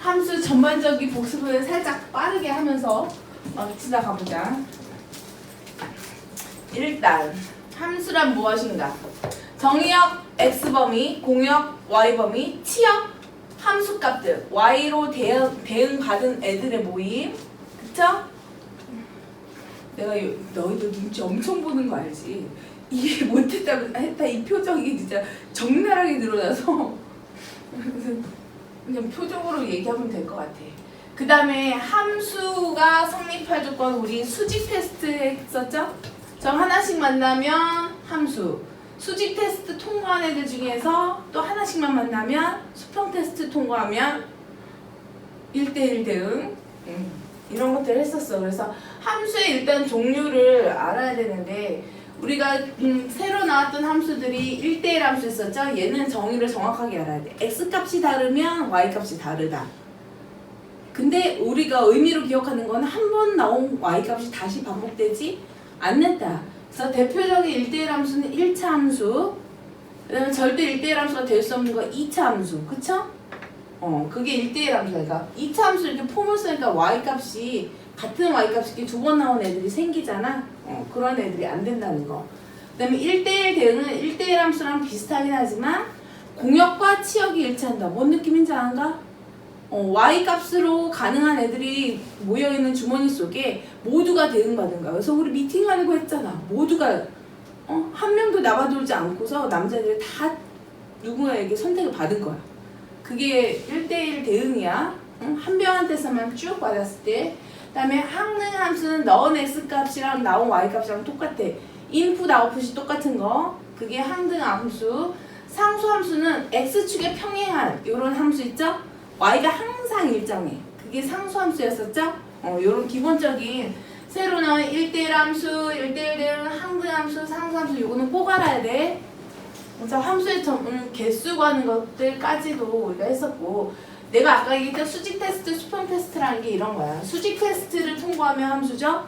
함수 전반적인 복습을 살짝 빠르게 하면서 지나가 보자. 일단 함수란 무엇인가? 정의역 x범위, 공역 y범위, 치역 함수값들 y로 대응받은 애들의 모임. 그쵸? 내가 너희들 눈치 엄청 보는 거 알지? 이해 못했다고 했다 이 표정이 진짜 적나라하게 늘어나서 그냥 표정으로 얘기하면 될 것 같아. 그 다음에 함수가 성립할 조건 우리 수직 테스트 했었죠? 점 하나씩 만나면 함수, 수직 테스트 통과한 애들 중에서 또 하나씩만 만나면 수평 테스트 통과하면 1대1 대응 이런 것들을 했었어. 그래서 함수의 일단 종류를 알아야 되는데 우리가 새로 나왔던 함수들이 1대1 함수였었죠? 얘는 정의를 정확하게 알아야 돼. x값이 다르면 y값이 다르다. 근데 우리가 의미로 기억하는 건 한 번 나온 y값이 다시 반복되지 않는다. 그래서 대표적인 1대1 함수는 1차 함수, 그 다음에 절대 1대1 함수가 될 수 없는 건 2차 함수. 그쵸? 그게 1대1 함수니까 2차 함수 이렇게 폼을 쓰니까 y값이 같은 y값이 이렇게 두 번 나온 애들이 생기잖아. 그런 애들이 안 된다는 거. 그 다음에 1대1 대응은 1대1 함수랑 비슷하긴 하지만 공역과 치역이 일치한다. 뭔 느낌인지 아는가? y값으로 가능한 애들이 모여있는 주머니 속에 모두가 대응받은 거야. 그래서 우리 미팅하려고 했잖아. 모두가 한 명도 나가돌지 않고서 남자들이 다 누군가에게 선택을 받은 거야. 그게 1대1 대응이야. 한 명한테서만 쭉 받았을 때. 그 다음에 항능 함수는 넣은 x값이랑 나온 y값이랑 똑같아. 인풋 아웃풋이 똑같은 거. 그게 항등 함수. 상수 함수는 x축에 평행한 이런 함수 있죠? y가 항상 일정해. 그게 상수 함수였었죠? 요런 기본적인 새로 나온 1대1 함수, 1대1 대응, 항등 함수, 상수 함수 요거는 꼭 알아야 돼. 그래서 함수의 개수 구하는 것들까지도 우리가 했었고 내가 아까 얘기했던 수직 테스트, 수평 테스트라는 게 이런 거야. 수직 테스트를 통과하면 함수죠?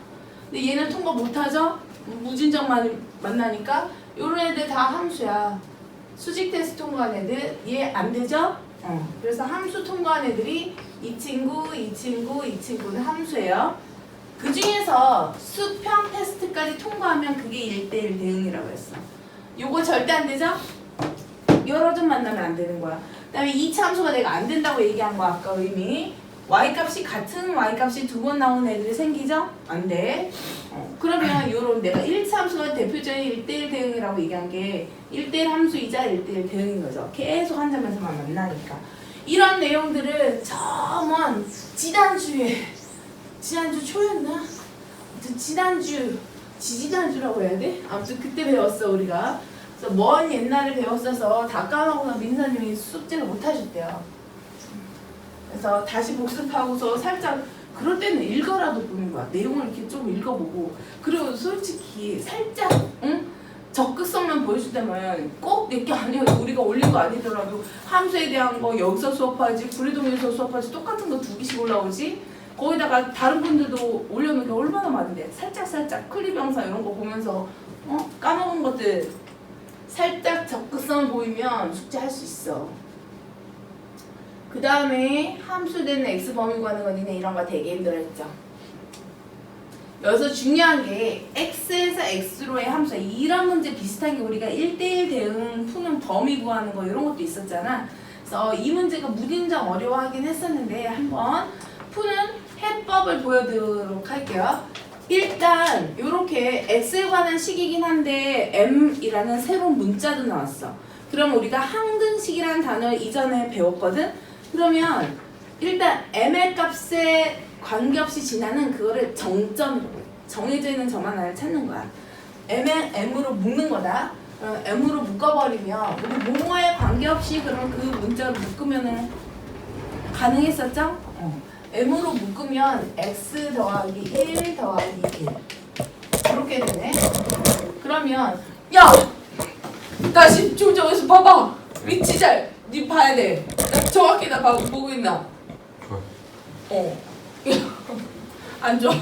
근데 얘는 통과 못하죠? 무진정 만나니까 요런 애들 다 함수야. 수직 테스트 통과한 애들 얘 안 되죠? 그래서 함수 통과한 애들이 이 친구, 이 친구, 이 친구는 함수예요. 그 중에서 수평 테스트까지 통과하면 그게 1대1 대응이라고 했어. 요거 절대 안 되죠? 여러 점 만나면 안 되는 거야. 그 다음에 2차 함수가 내가 안 된다고 얘기한 거 아까 의미. y값이 같은 y값이 두 번 나오는 애들이 생기죠? 안 돼. 그러면 요런 내가 1차 함수가 대표적인 1대1 대응이라고 얘기한 게 1대1 함수이자 1대1 대응인 거죠. 계속 한 점에서만 만나니까. 이런 내용들을 저먼 지난주 초였나? 아무튼 지지난주라고 해야 돼? 아무튼 그때 배웠어 우리가. 그래서 먼 옛날에 배웠어서 다 까먹어서 민사님이 숙제를 못 하셨대요. 그래서 다시 복습하고서 살짝 그럴 때는 읽어라도 보는 거야. 내용을 이렇게 좀 읽어보고. 그리고 솔직히 살짝 적극성만 보여주다면 꼭 내 게 아니어도 우리가 올린 거 아니더라도 함수에 대한 거 여기서 수업하지 구리동에서 수업하지 똑같은 거 2개씩 올라오지. 거기다가 다른 분들도 올려놓은 게 얼마나 많은데 살짝 클립 영상 이런 거 보면서 까먹은 것들 살짝 적극성 보이면 숙제할 수 있어. 그 다음에 함수되는 x범위 구하는 거 니네 이런 거 되게 힘들어했죠. 여기서 중요한 게 x에서 x로의 함수 이런 문제 비슷하게 우리가 1대1 대응 푸는 범위 구하는 거 이런 것도 있었잖아. 그래서 이 문제가 무딘정 어려워하긴 했었는데 한번 푸는 해법을 보여드리도록 할게요. 일단 이렇게 x에 관한 식이긴 한데 m이라는 새로운 문자도 나왔어. 그럼 우리가 항등식이라는 단어를 이전에 배웠거든. 그러면 일단 m의 값에 관계없이 지나는 그거를 정점, 정해져 있는 점 하나를 찾는 거야. m으로 묶는 거다. m으로 묶어버리면 우리 뭐뭐에 관계없이 그러면 그 문자로 묶으면은 가능했었죠? m으로 묶으면 x 더하기 1 더하기 1 이렇게 되네. 그러면 야! 다시 조정해서 봐봐. 위치 니 봐야 돼. 정확히 나 보고 있나? 안 좋아.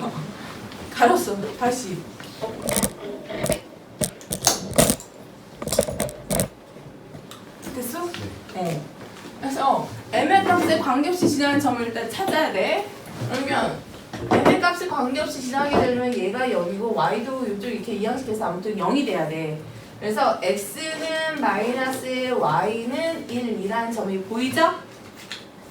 가렸어. 다시. 됐어? 그래서 m의 값에 관계없이 지나는 점을 일단 찾아야 돼. 그러면 m의 값에 관계없이 지나게 되면 얘가 0이고 y도 이쪽 이렇게 이항시켜서 아무튼 0이 돼야 돼. 그래서 x는 마이너스 y는 1이라는 점이 보이죠?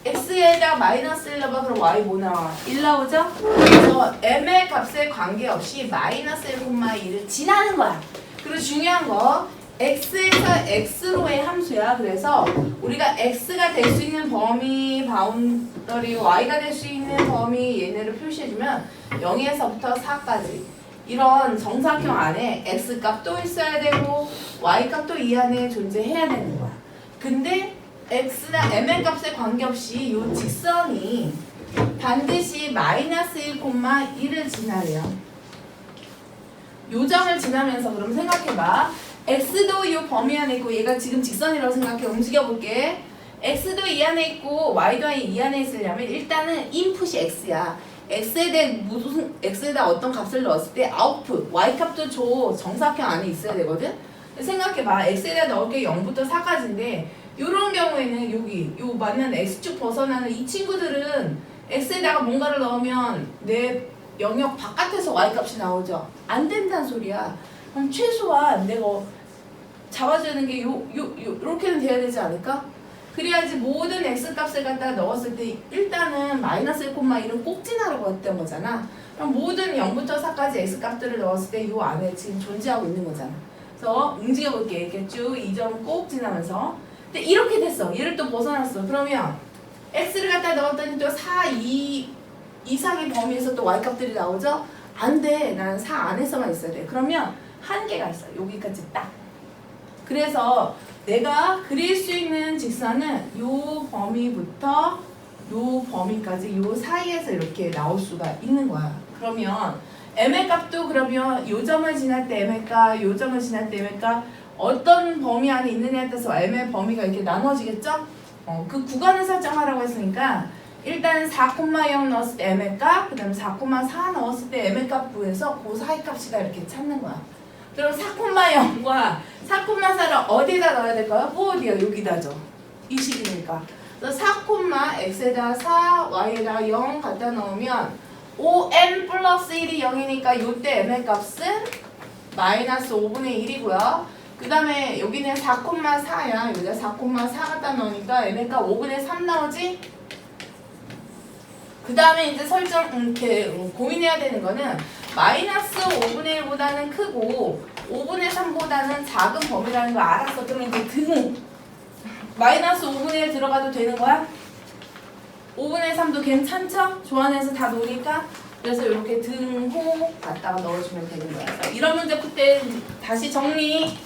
x에다 마이너스 1 넣어봐. 그럼 y 뭐 나와? 1 나오죠? 그래서 m의 값에 관계없이 마이너스 1,1을 지나는 거야. 그리고 중요한 거 x에서 x로의 함수야. 그래서 우리가 x가 될 수 있는 범위 바운더리 y가 될 수 있는 범위 얘네를 표시해주면 0에서부터 4까지 이런 정사각형 안에 x값도 있어야 되고 y값도 이 안에 존재해야 되는 거야. 근데 x나 m의 값에 관계없이 이 직선이 반드시 마이너스 1,1을 지나래요. 요 점을 지나면서 그럼 생각해봐. x도 이 범위 안에 있고 얘가 지금 직선이라고 생각해. 움직여볼게. x도 이 안에 있고 y도 이 안에 있으려면 일단은 인풋이 x야. x에다 어떤 값을 넣었을 때 아웃풋 y값도 줘 정사각형 안에 있어야 되거든. 생각해봐. x에다 넣을 게 0부터 4까지인데 이런 경우에는 여기 요 만난 x축 벗어나는 이 친구들은 x에다가 뭔가를 넣으면 내 영역 바깥에서 y값이 나오죠. 안 된다는 소리야. 그럼 최소한 내가 잡아주는 게 요렇게는 돼야 되지 않을까? 그래야지 모든 x값을 갖다 넣었을 때 일단은 마이너스 1,1은 꼭 지나라고 했던 거잖아. 그럼 모든 0부터 4까지 x값들을 넣었을 때 요 안에 지금 존재하고 있는 거잖아. 그래서 움직여볼게. 이렇게 쭉 이 점 꼭 지나면서. 근데 이렇게 됐어. 얘를 또 벗어났어. 그러면 x를 갖다 넣었더니 또 4, 2 이상의 범위에서 또 y값들이 나오죠? 안 돼. 난 4 안에서만 있어야 돼. 그러면 한계가 있어. 여기까지 딱. 그래서 내가 그릴 수 있는 직선은 요 범위부터 요 범위까지 요 사이에서 이렇게 나올 수가 있는 거야. 그러면 m의 값도 그러면 요 점을 지날 때 m의 값, 요 점을 지날 때 m의 값 어떤 범위 안에 있느냐에 따라서 m의 범위가 이렇게 나눠지겠죠? 그 구간을 설정하라고 했으니까 일단 4,0 넣었을 때 m의 값, 그 다음에 4,4 넣었을 때 m의 값 구해서 그 사이 값이다 이렇게 찾는 거야. 그럼 4,0과 4,4를 어디다 넣어야 될까요? 뭐 어디야? 여기다죠. 이 식이니까. 그래서 4, x에다 4, y에다 0 갖다 넣으면 5n 플러스 1이 0이니까 요때 m의 값은 마이너스 5분의 1이고요. 그 다음에 여기는 4,4야. 여기다 4,4 갖다 넣으니까 m의 값 5분의 3 나오지? 그 다음에 이제 설정 이렇게 고민해야 되는 거는 마이너스 5분의 1보다는 크고 5분의 3보다는 작은 범위라는 거 알았어. 그러면 이제 등호 마이너스 5분의 1 들어가도 되는 거야? 5분의 3도 괜찮죠? 조안에서 다 노니까. 그래서 이렇게 등호 갖다가 넣어주면 되는 거야. 이런 문제 풀 때 다시 정리.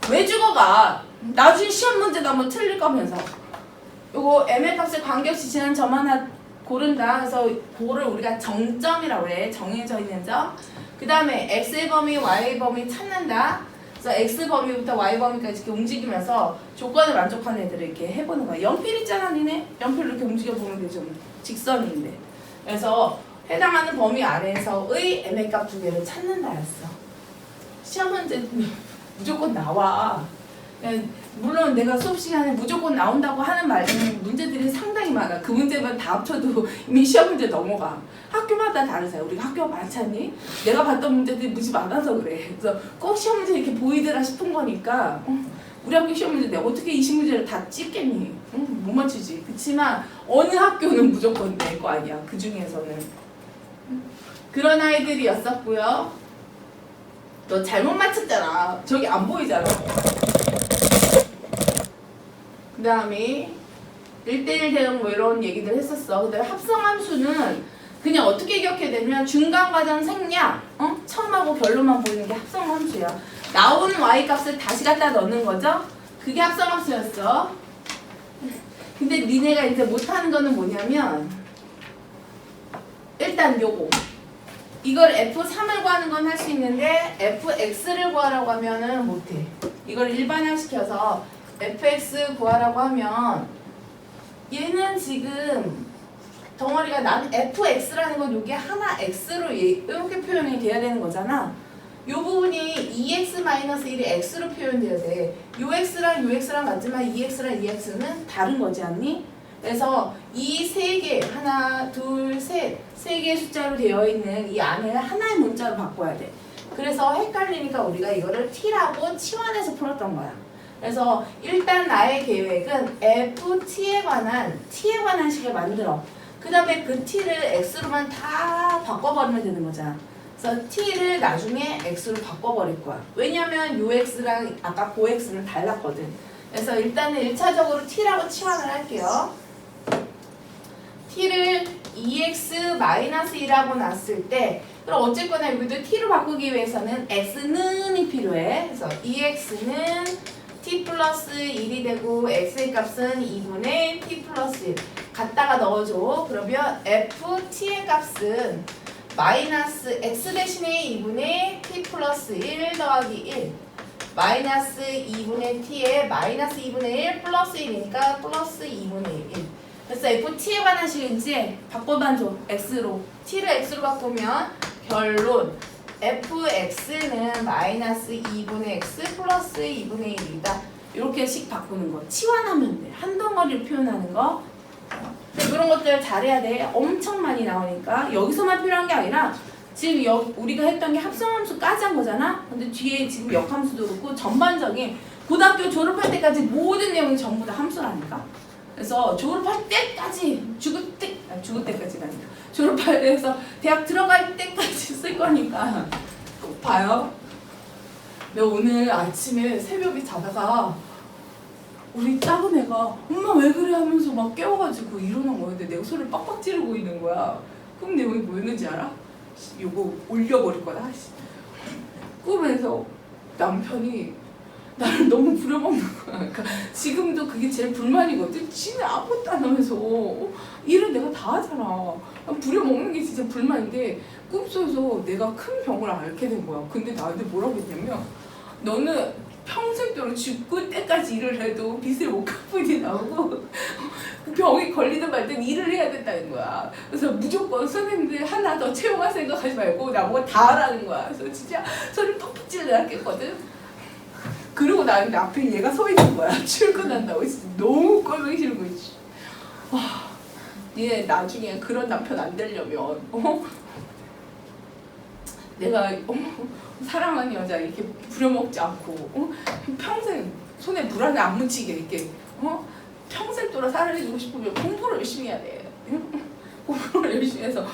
왜 죽어가? 나중에 시험 문제도 한번 틀릴 거면서. 요거 m의 값에 관계없이 지난 점 하나 고른다. 그래서 그거를 우리가 정점이라고 해. 정해져 있는 점. 그 다음에 x의 범위, y의 범위 찾는다. 그래서 x 범위부터 y 범위까지 이렇게 움직이면서 조건을 만족하는 애들을 이렇게 해보는 거야. 연필 있잖아, 니네. 연필 이렇게 움직여보면 되죠. 직선인데. 그래서 해당하는 범위 아래에서의 m의 값 두 개를 찾는다였어. 시험 문제 무조건 나와. 물론 내가 수업 시간에 무조건 나온다고 하는 문제들이 상당히 많아. 그 문제만 다 합쳐도 이미 시험 문제 넘어가. 학교마다 다르잖아. 우리가 학교가 많잖니? 내가 봤던 문제들이 무지 많아서 그래. 그래서 꼭 시험 문제 이렇게 보이더라 싶은 거니까 우리 학교 시험 문제 내가 어떻게 20문제를 다 찍겠니? 못 맞추지. 그치만 어느 학교는 무조건 낼 거 아니야. 그 중에서는. 그런 아이들이었었고요. 너 잘못 맞췄잖아. 저기 안 보이잖아. 그 다음에 1대1 대응 뭐 이런 얘기들 했었어. 근데 합성함수는 그냥 어떻게 기억해야 되냐면 중간과정 생략, 처음하고 결론만 보이는 게 합성함수야. 나온 y값을 다시 갖다 넣는 거죠. 그게 합성함수였어. 근데 니네가 이제 못하는 거는 뭐냐면 일단 요거 이걸 f3을 구하는 건 할 수 있는데 fx를 구하라고 하면은 못해. 이걸 일반화시켜서 fx 구하라고 하면 얘는 지금 덩어리가 난 fx라는 건 이게 하나 x로 이렇게 표현이 돼야 되는 거잖아. 이 부분이 2x-1이 x로 표현돼야 돼. 요 x랑 요 x랑 같지만 2x랑 2x는 다른 거지 않니? 그래서 이 세 개, 하나, 둘, 셋, 세 개의 숫자로 되어 있는 이 안을 하나의 문자로 바꿔야 돼. 그래서 헷갈리니까 우리가 이거를 t라고 치환해서 풀었던 거야. 그래서 일단 나의 계획은 t에 관한 식을 만들어. 그 다음에 그 t를 x로만 다 바꿔버리면 되는 거잖아. 그래서 t를 나중에 x로 바꿔버릴 거야. 왜냐면 ux랑 아까 5x는 달랐거든. 그래서 일단은 1차적으로 t라고 치환을 할게요. t를 2x-1이라고 놨을 때 그럼 어쨌거나 여기도 t로 바꾸기 위해서는 x는이 필요해. 그래서 2x는 t 플러스 1이 되고 x의 값은 2분의 t 플러스 1 갖다가 넣어줘. 그러면 ft의 값은 마이너스 x 대신에 2분의 t 플러스 1 더하기 1 마이너스 2분의 t에 마이너스 2분의 1 플러스 1이니까 플러스 2분의 1 그래서 ft에 관한 식을 이제 바꿔만 줘. x로 t를 x로 바꾸면 결론 fx는 마이너스 2분의 x 플러스 2분의 1이다. 이렇게 식 바꾸는 거 치환하면 돼. 한 덩어리를 표현하는 거. 근데 그런 것들 잘해야 돼. 엄청 많이 나오니까 여기서만 필요한 게 아니라 지금 우리가 했던 게 합성함수까지 한 거잖아. 근데 뒤에 지금 역함수도 그렇고 전반적인 고등학교 졸업할 때까지 모든 내용이 전부 다 함수라니까. 그래서 졸업할 때까지 죽을 때까지가 아니라 졸업할 때에서 대학 들어갈 때까지 쓸 거니까 꼭 봐요. 내가 오늘 아침에 새벽에 자다가 우리 작은 애가 엄마 왜 그래 하면서 막 깨워가지고 일어난 거야. 근데 내가 소리를 빡빡 지르고 있는 거야. 꿈 내용이 뭐였는지 알아? 요거 올려버릴 거다. 꿈에서 남편이 나를 너무 부려먹는 거야. 그러니까 지금도 그게 제일 불만이거든. 지는 아무것도 안 하면서 일은 내가 다 하잖아. 부려먹는 게 진짜 불만인데 꿈속에서 내가 큰 병을 앓게 된 거야. 근데 나한테 뭐라고 했냐면 너는 평생도록 죽을 때까지 일을 해도 빚을 못 갚으니 나오고 그 병이 걸리든 말든 일을 해야 된다는 거야. 그래서 무조건 선생님들 하나 더 채용할 생각하지 말고 나보고 다 하라는 거야. 그래서 진짜 소리 뻑뻑 지르겠거든. 그리고 나한테 앞에 얘가 서 있는 거야. 출근한다고. 진짜 너무 꼴보기 싫은 거 있지. 얘 나중에 그런 남편 안 되려면 내가 사랑하는 여자 이렇게 부려먹지 않고 평생 손에 물 안에 안 묻히게 이렇게 평생 동안 살아주고 싶으면 공부를 열심히 해야 돼. 공부를 열심히 해서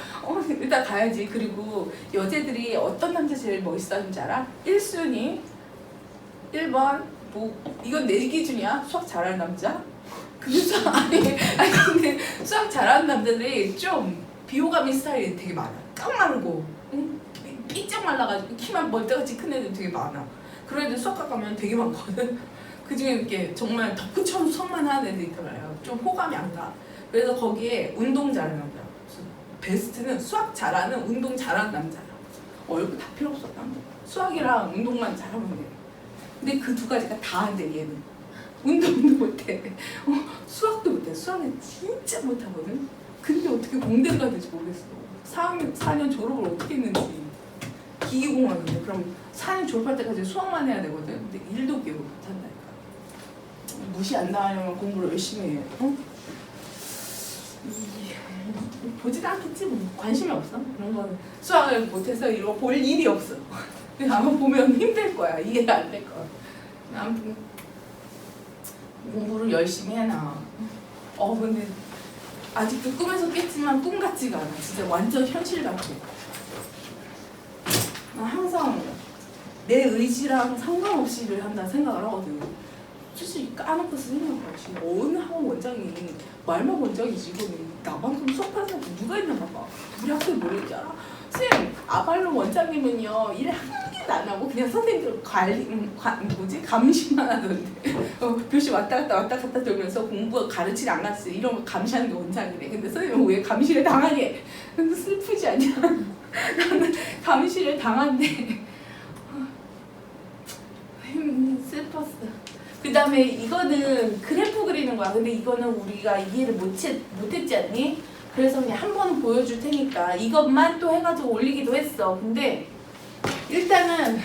일단 가야지. 그리고 여자들이 어떤 남자 제일 멋있었는지 알아? 1순위 1번 이건 내 기준이야. 수학 잘하는 남자. 근데 근데 수학 잘하는 남자들이 좀 비호감인 스타일이 되게 많아. 깡 마르고 삐쩍 말라가지고 키만 멀때같이 큰 애들 되게 많아. 그런 애들 수학과 가면 되게 많거든. 그중에 이렇게 정말 덕후처럼 수학만 하는 애들 있더라고요. 좀 호감이 안 가. 그래서 거기에 운동 잘하는 남자. 베스트는 수학 잘하는 운동 잘하는 남자야. 얼굴 다 필요 없어. 수학이랑 운동만 잘하면 돼. 근데 그 두 가지가 다 안 돼. 얘는 운동도 못해. 수학도 못해. 수학은 진짜 못하거든. 근데 어떻게 공대를 가야 될지 모르겠어. 4년 졸업을 어떻게 했는지. 기계공학인데 그럼 4년 졸업할 때까지 수학만 해야 되거든. 근데 일도 기억을 못한다니까. 무시 안 당하려면 공부를 열심히 해. 보지도 않겠지 뭐. 관심이 없어. 그런 거는 수학을 못해서 이거 볼 일이 없어. 근데 아마 보면 힘들 거야. 이해가 안 될 거야. 아무튼 공부를 열심히 해놔. 근데 아직도 꿈에서 깼지만 꿈 같지가 않아. 진짜 완전 현실 같아. 나 항상 내 의지랑 상관없이 일을 한다는 생각을 하거든. 솔직히 까놓고 쓰는 거지. 어느 학원 원장이 말만 원장이지. 이거는 나방송 수업하는 사람 누가 있나 봐봐. 우리 학생이 뭐랬지 알아? 선생님 아발로 원장님은요 일 한 개도 안 하고 그냥 선생님들 감시만 하던데 교실 왔다 갔다 돌면서 공부 가르치지 않았어요. 이런 거 감시하는 게 원장이래. 근데 선생님은 왜 감시를 당하게? 근데 슬프지 않냐? 나는 감시를 당한데 슬펐어. 그 다음에 이거는 그래프 그리는 거야. 근데 이거는 우리가 이해를 못했지 않니? 그래서 그냥 한 번은 보여줄 테니까 이것만 또 해가지고 올리기도 했어. 근데 일단은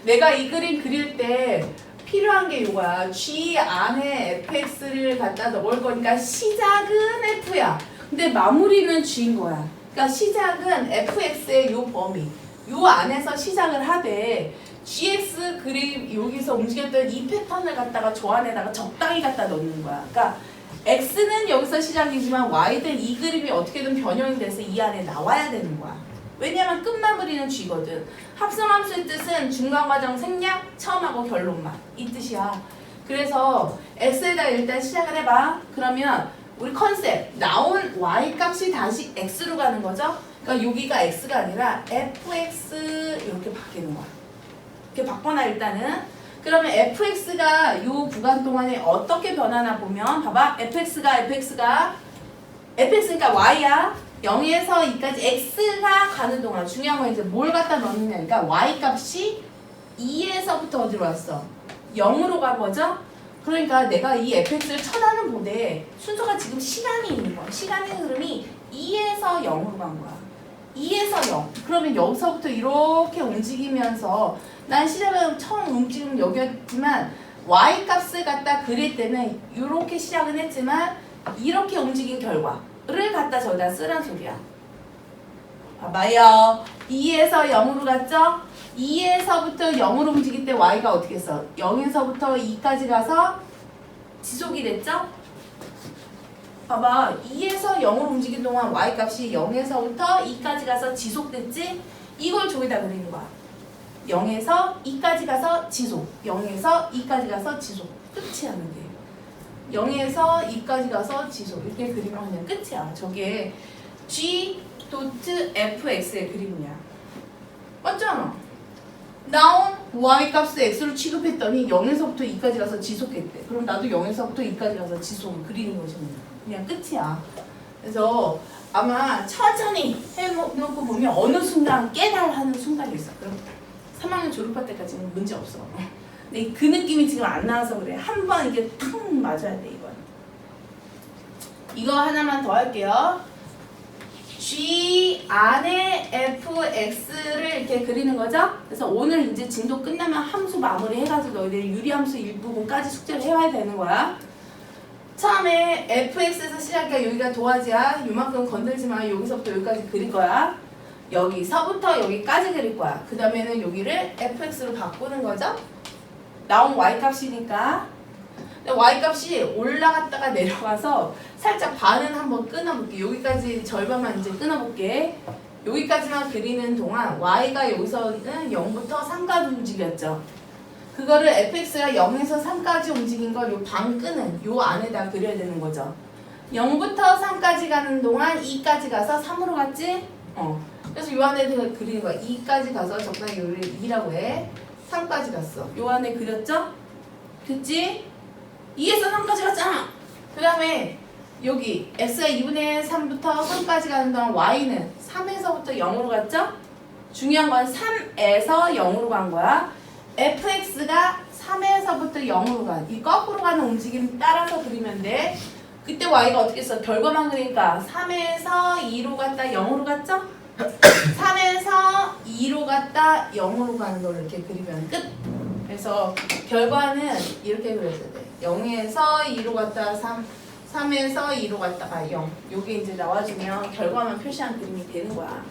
내가 이 그림 그릴 때 필요한 게 이거야. G 안에 fx를 갖다 넣을 거니까 시작은 f야. 근데 마무리는 g인 거야. 그러니까 시작은 fx의 요 범위, 요 안에서 시작을 하되 gx 그림 여기서 움직였던 이 패턴을 갖다가 저 안에다가 적당히 갖다 넣는 거야. 그러니까 x는 여기서 시작이지만 y든 이 그림이 어떻게든 변형이 돼서 이 안에 나와야 되는 거야. 왜냐면 끝마무리는 g거든. 합성함수의 뜻은 중간과정 생략, 처음하고 결론만 이 뜻이야. 그래서 x에다 일단 시작을 해봐. 그러면 우리 컨셉 나온 y 값이 다시 x로 가는 거죠. 그러니까 여기가 x가 아니라 fx 이렇게 바뀌는 거야. 이렇게 바꿔놔 일단은. 그러면 fx가 이 구간 동안에 어떻게 변하나 보면 봐봐. fx가 fx니까 y야. 0에서 2까지 x가 가는 동안 중요한 건 이제 뭘 갖다 넣느냐. 그러니까 y 값이 2에서부터 어디로 왔어? 0으로 간 거죠? 그러니까 내가 이 fx를 쳐다는 보되 순서가 지금 시간이 있는 거야. 시간의 흐름이 2에서 0으로 간 거야. 2에서 0. 그러면 여기서부터 이렇게 움직이면서 난 시작은 처음 움직임은 여기였지만 y 값을 갖다 그릴 때는 이렇게 시작은 했지만 이렇게 움직인 결과를 갖다 저기다 쓰란 소리야. 봐봐요. 2에서 0으로 갔죠? 2에서부터 0으로 움직일 때 y가 어떻게 했어? 0에서부터 2까지 가서 지속이 됐죠? 봐봐. 2에서 0으로 움직인 동안 y 값이 0에서부터 2까지 가서 지속됐지? 이걸 저기다 그리는 거야. 0에서 2까지 가서 지속. 0에서 2까지 가서 지속. 끝이야, 그게. 0에서 2까지 가서 지속. 이렇게 그리면 그냥 끝이야. 저게 G.fx의 그림이야. 맞잖아. 나온 y 값을 x로 취급했더니 0에서부터 2까지 가서 지속했대. 그럼 나도 0에서부터 2까지 가서 지속을 그리는 거지. 그냥 끝이야. 그래서 아마 천천히 해놓고 보면 어느 순간 깨달하는 순간이 있어. 그럼 3학년 졸업할 때까지는 문제 없어. 근데 그 느낌이 지금 안 나와서 그래. 한 번 이게 탁 맞아야 돼, 이건. 이거 하나만 더 할게요. G 안에 fx를 이렇게 그리는 거죠? 그래서 오늘 이제 진도 끝나면 함수 마무리 해가지고 너희들 유리함수 일부분까지 숙제를 해와야 되는 거야. 처음에 fx에서 시작해. 여기가 도화지야. 요만큼 건들지 마. 여기서부터 여기까지 그릴 거야. 여기서부터 여기까지 그릴 거야. 그 다음에는 여기를 fx로 바꾸는 거죠? 나온 y 값이니까. 근데 y 값이 올라갔다가 내려가서 살짝 반은 한번 끊어볼게. 여기까지 절반만 이제 끊어볼게. 여기까지만 그리는 동안 y가 여기서는 0부터 3까지 움직였죠. 그거를 fx가 0에서 3까지 움직인 걸 요 반 끄는 요 안에다 그려야 되는 거죠. 0부터 3까지 가는 동안 2까지 가서 3으로 갔지? 그래서 요 안에 그리는 거야. 2까지 가서 적당히 여기를 2라고 해. 3까지 갔어. 요 안에 그렸죠? 됐지? 2에서 3까지 갔잖아. 그 다음에 여기 x가 2분의 3부터 3까지 가는 동안 y는 3에서부터 0으로 갔죠? 중요한 건 3에서 0으로 간 거야. fx가 3에서부터 0으로 간 이 거꾸로 가는 움직임 따라서 그리면 돼. 그때 y가 어떻게 했어? 결과만 그리니까 3에서 2로 갔다 0으로 갔죠? 3에서 2로 갔다 0으로 가는 걸 이렇게 그리면 끝. 그래서 결과는 이렇게 그려야 돼. 0에서 2로 갔다 3에서 2로 갔다가 0. 요게 이제 나와주면 결과만 표시한 그림이 되는 거야.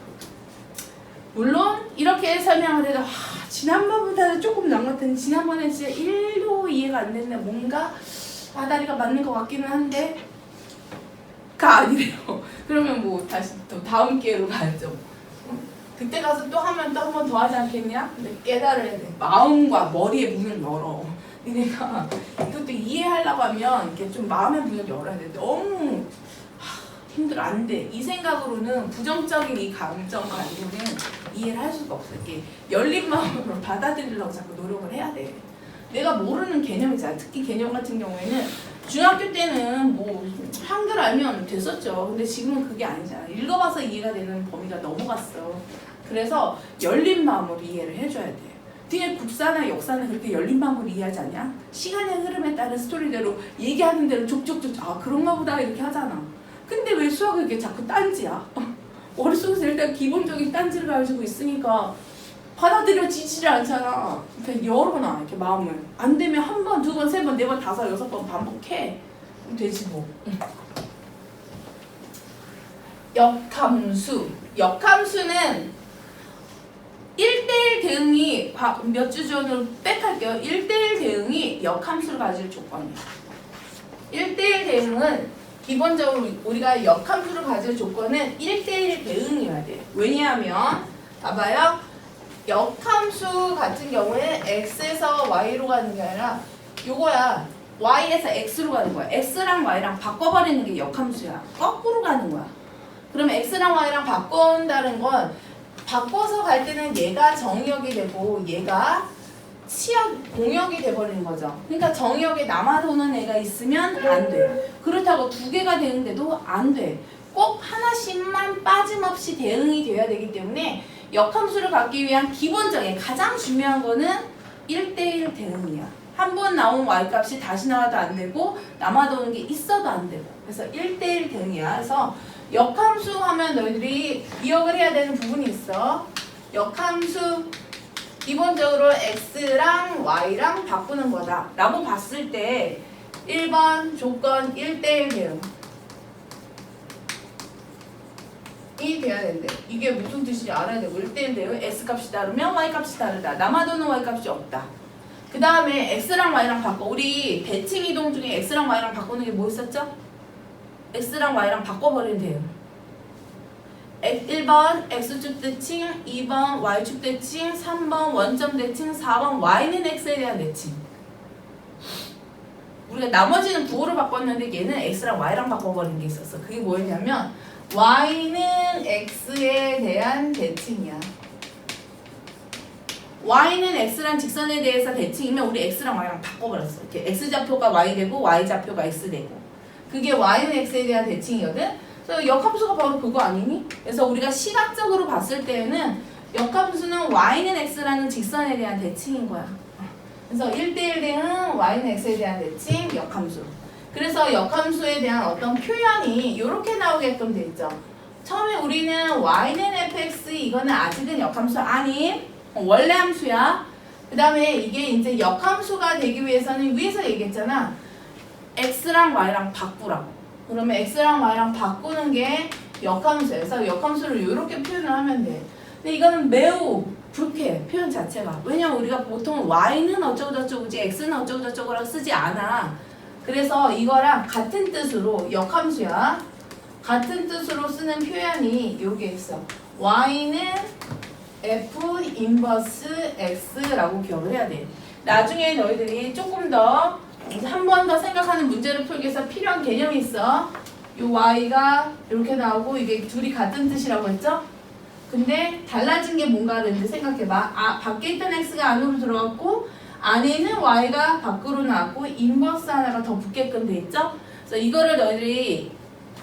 물론 이렇게 설명을 해도 지난번보다는 조금 나은 것 같은데 지난번에 진짜 1도 이해가 안 됐네. 뭔가 다리가 맞는 것 같기는 한데 가 아니래요. 그러면 뭐 다시 또 다음 기회로 가야죠. 그때 가서 또 하면 또 한 번 더 하지 않겠냐? 근데 깨달아야 돼. 마음과 머리의 문을 열어. 내가 이것도 이해하려고 하면 이렇게 좀 마음의 문을 열어야 돼. 너무 힘들어. 안 돼. 이 생각으로는 부정적인 이 감정 가지고는 이해를 할 수가 없어. 이렇게 열린 마음으로 받아들이려고 자꾸 노력을 해야 돼. 내가 모르는 개념이잖아. 특히 개념 같은 경우에는 중학교 때는 뭐 한글 알면 됐었죠. 근데 지금은 그게 아니잖아. 읽어봐서 이해가 되는 범위가 넘어갔어. 그래서 열린 마음으로 이해를 해줘야 돼. 뒤에 국사나 역사는 그렇게 열린 마음으로 이해하지 않냐? 시간의 흐름에 따른 스토리대로 얘기하는 대로 족족족 그런가 보다 이렇게 하잖아. 근데 왜 수학은 이렇게 자꾸 딴지야? 머릿속에서 일단 기본적인 딴지를 가지고 있으니까 받아들여지질 않잖아. 그러니까 열어놔 이렇게 마음을. 안 되면 한 번, 두 번, 세 번, 네 번, 다섯, 여섯 번 반복해. 그럼 되지 뭐. 역함수. 역함수는 1대1 대응이 몇 주 전으로 빽할게요. 1대1 대응이 역함수를 가질 조건이에요. 1대1 대응은 기본적으로 우리가 역함수를 가질 조건은 1대1 대응이어야 돼요. 왜냐하면 봐봐요. 역함수 같은 경우에 x에서 y로 가는 게 아니라 요거야. y에서 x로 가는 거야. x랑 y랑 바꿔버리는 게 역함수야. 거꾸로 가는 거야. 그러면 x랑 y랑 바꾼다는 건 바꿔서 갈 때는 얘가 정역이 되고 얘가 공역이 돼버리는 거죠. 그러니까 정역에 남아도는 애가 있으면 안 돼. 그렇다고 두 개가 되는데도 안 돼. 꼭 하나씩만 빠짐없이 대응이 돼야 되기 때문에 역함수를 갖기 위한 기본적인 가장 중요한 거는 1대1 대응이야. 한 번 나온 y값이 다시 나와도 안 되고 남아도는 게 있어도 안 되고. 그래서 1대1 대응이야. 그래서 역함수 하면 너희들이 기억을 해야 되는 부분이 있어. 역함수 기본적으로 x랑 y랑 바꾸는 거다 라고 봤을 때 1번 조건 1대1 대응 이 돼야 된대. 이게 무슨 뜻인지 알아야 되고 1대1 대응 x값이 다르면 y값이 다르다. 남아도는 y값이 없다. 그 다음에 x랑 y랑 바꿔. 우리 대칭 이동 중에 x랑 y랑 바꾸는 게 뭐 있었죠? x랑 y랑 바꿔버리면 돼요. 1번 x축 대칭, 2번 y축 대칭, 3번 원점 대칭, 4번 y는 x에 대한 대칭. 우리가 나머지는 부호로 바꿨는데 얘는 x랑 y랑 바꿔버린 게 있었어. 그게 뭐였냐면 y는 x에 대한 대칭이야. y는 x란 직선에 대해서 대칭이면 우리 x랑 y랑 바꿔버렸어. 이렇게 x좌표가 y 되고 y좌표가 x 되고. 그게 y는 x에 대한 대칭이거든. 그래서 역함수가 바로 그거 아니니? 그래서 우리가 시각적으로 봤을 때는 역함수는 y는 x라는 직선에 대한 대칭인 거야. 그래서 1대1 대응 y는 x에 대한 대칭 역함수. 그래서 역함수에 대한 어떤 표현이 이렇게 나오게끔 돼 있죠. 처음에 우리는 y는 fx 이거는 아직은 역함수 아닌 원래 함수야. 그 다음에 이게 이제 역함수가 되기 위해서는 위에서 얘기했잖아. x랑 y랑 바꾸라고. 그러면 x랑 y랑 바꾸는 게 역함수에서 역함수를 이렇게 표현을 하면 돼. 근데 이거는 매우 불쾌해, 표현 자체가. 왜냐면 우리가 보통 y는 어쩌고저쩌고지 x는 어쩌고저쩌고라고 쓰지 않아. 그래서 이거랑 같은 뜻으로 역함수야. 같은 뜻으로 쓰는 표현이 여기에 있어. y는 f 인버스 x라고 기억을 해야 돼. 나중에 너희들이 조금 더 한 번 더 생각하는 문제를 풀기 위해서 필요한 개념이 있어. 요 y가 이렇게 나오고 이게 둘이 같은 뜻이라고 했죠? 근데 달라진 게 뭔가를 생각해봐. 밖에 있던 x가 안으로 들어갔고 안에는 y가 밖으로 나왔고 인버스 하나가 더 붙게끔 돼 있죠? 그래서 이거를 너희들이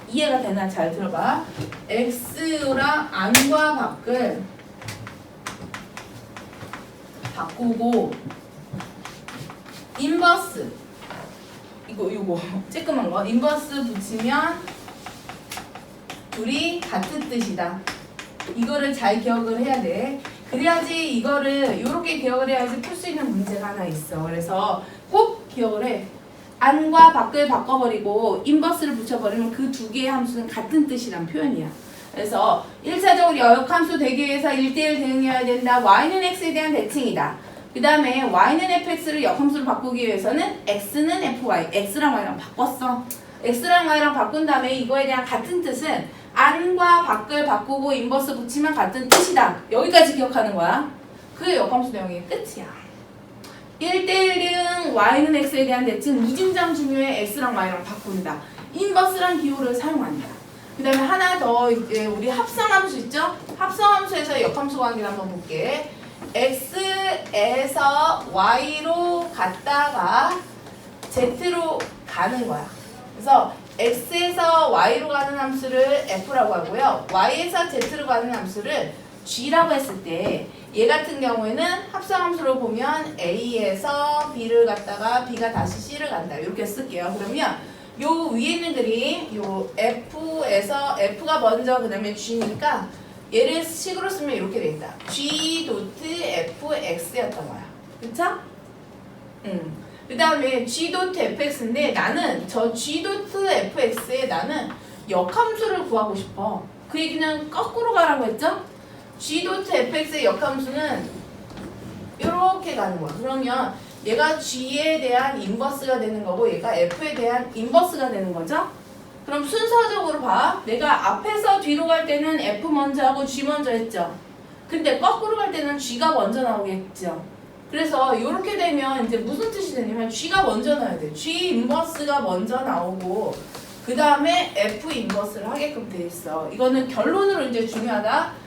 이해가 되나 잘 들어봐. x랑 안과 밖을 바꾸고 인버스 이거 쬐끄만 거 인버스 붙이면 둘이 같은 뜻이다. 이거를 잘 기억을 해야 돼. 그래야지 이거를 이렇게 기억을 해야지 풀 수 있는 문제가 하나 있어. 그래서 꼭 기억을 해. 안과 밖을 바꿔버리고 인버스를 붙여버리면 그 두 개의 함수는 같은 뜻이란 표현이야. 그래서 1차적으로 역함수 되기 위해서 1대1 대응해야 된다. y는 x에 대한 대칭이다. 그 다음에 y는 fx를 역함수로 바꾸기 위해서는 x는 fy, x랑 y랑 바꿨어. x랑 y랑 바꾼 다음에 이거에 대한 같은 뜻은 안과 밖을 바꾸고 인버스 붙이면 같은 뜻이다. 여기까지 기억하는 거야. 그게 역함수 내용의 끝이야. 1대1 대응 y는 x에 대한 대칭 무진장 중요해. x랑 y랑 바꾼다. 인버스란 기호를 사용한다. 그 다음에 하나 더 이제 우리 합성함수 있죠? 합성함수에서 역함수 관계를 한번 볼게. x에서 y로 갔다가 z로 가는 거야. 그래서 x에서 y로 가는 함수를 f라고 하고요. y에서 z로 가는 함수를 g라고 했을 때 얘 같은 경우에는 합성함수로 보면 a에서 b를 갔다가 b가 다시 c를 간다. 이렇게 쓸게요. 그러면 요 위에 있는 그림 요 f에서 f가 먼저 그 다음에 g니까 얘를 식으로 쓰면 이렇게 되겠다. G 도트 fx였던 거야. 그쵸? 그 다음에 G 도트 fx인데 나는 저 G 도트 fx에 나는 역함수를 구하고 싶어. 그 얘기는 거꾸로 가라고 했죠? G 도트 fx의 역함수는 이렇게 가는 거야. 그러면 얘가 G에 대한 인버스가 되는 거고 얘가 F에 대한 인버스가 되는 거죠? 그럼 순서적으로 봐. 내가 앞에서 뒤로 갈 때는 F 먼저 하고 G 먼저 했죠? 근데 거꾸로 갈 때는 G가 먼저 나오겠죠? 그래서 이렇게 되면 이제 무슨 뜻이 되냐면 G가 먼저 나와야 돼. G 인버스가 먼저 나오고 그 다음에 F 인버스를 하게끔 돼 있어. 이거는 결론으로 이제 중요하다.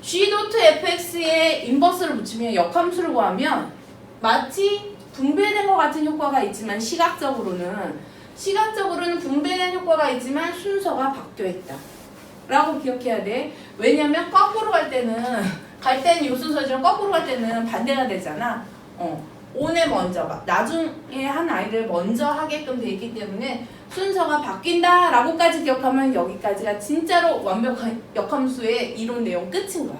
G 도트 fx에 인버스를 붙이면 역함수를 구하면 마치 분배된 것 같은 효과가 있지만 시각적으로는 분배된 효과가 있지만 순서가 바뀌어 있다 라고 기억해야 돼. 왜냐면 거꾸로 갈 때는 이 순서지만 거꾸로 갈 때는 반대가 되잖아. 오늘 먼저 나중에 한 아이를 먼저 하게끔 돼 있기 때문에 순서가 바뀐다 라고까지 기억하면 여기까지가 진짜로 완벽한 역함수의 이론 내용 끝인 거야.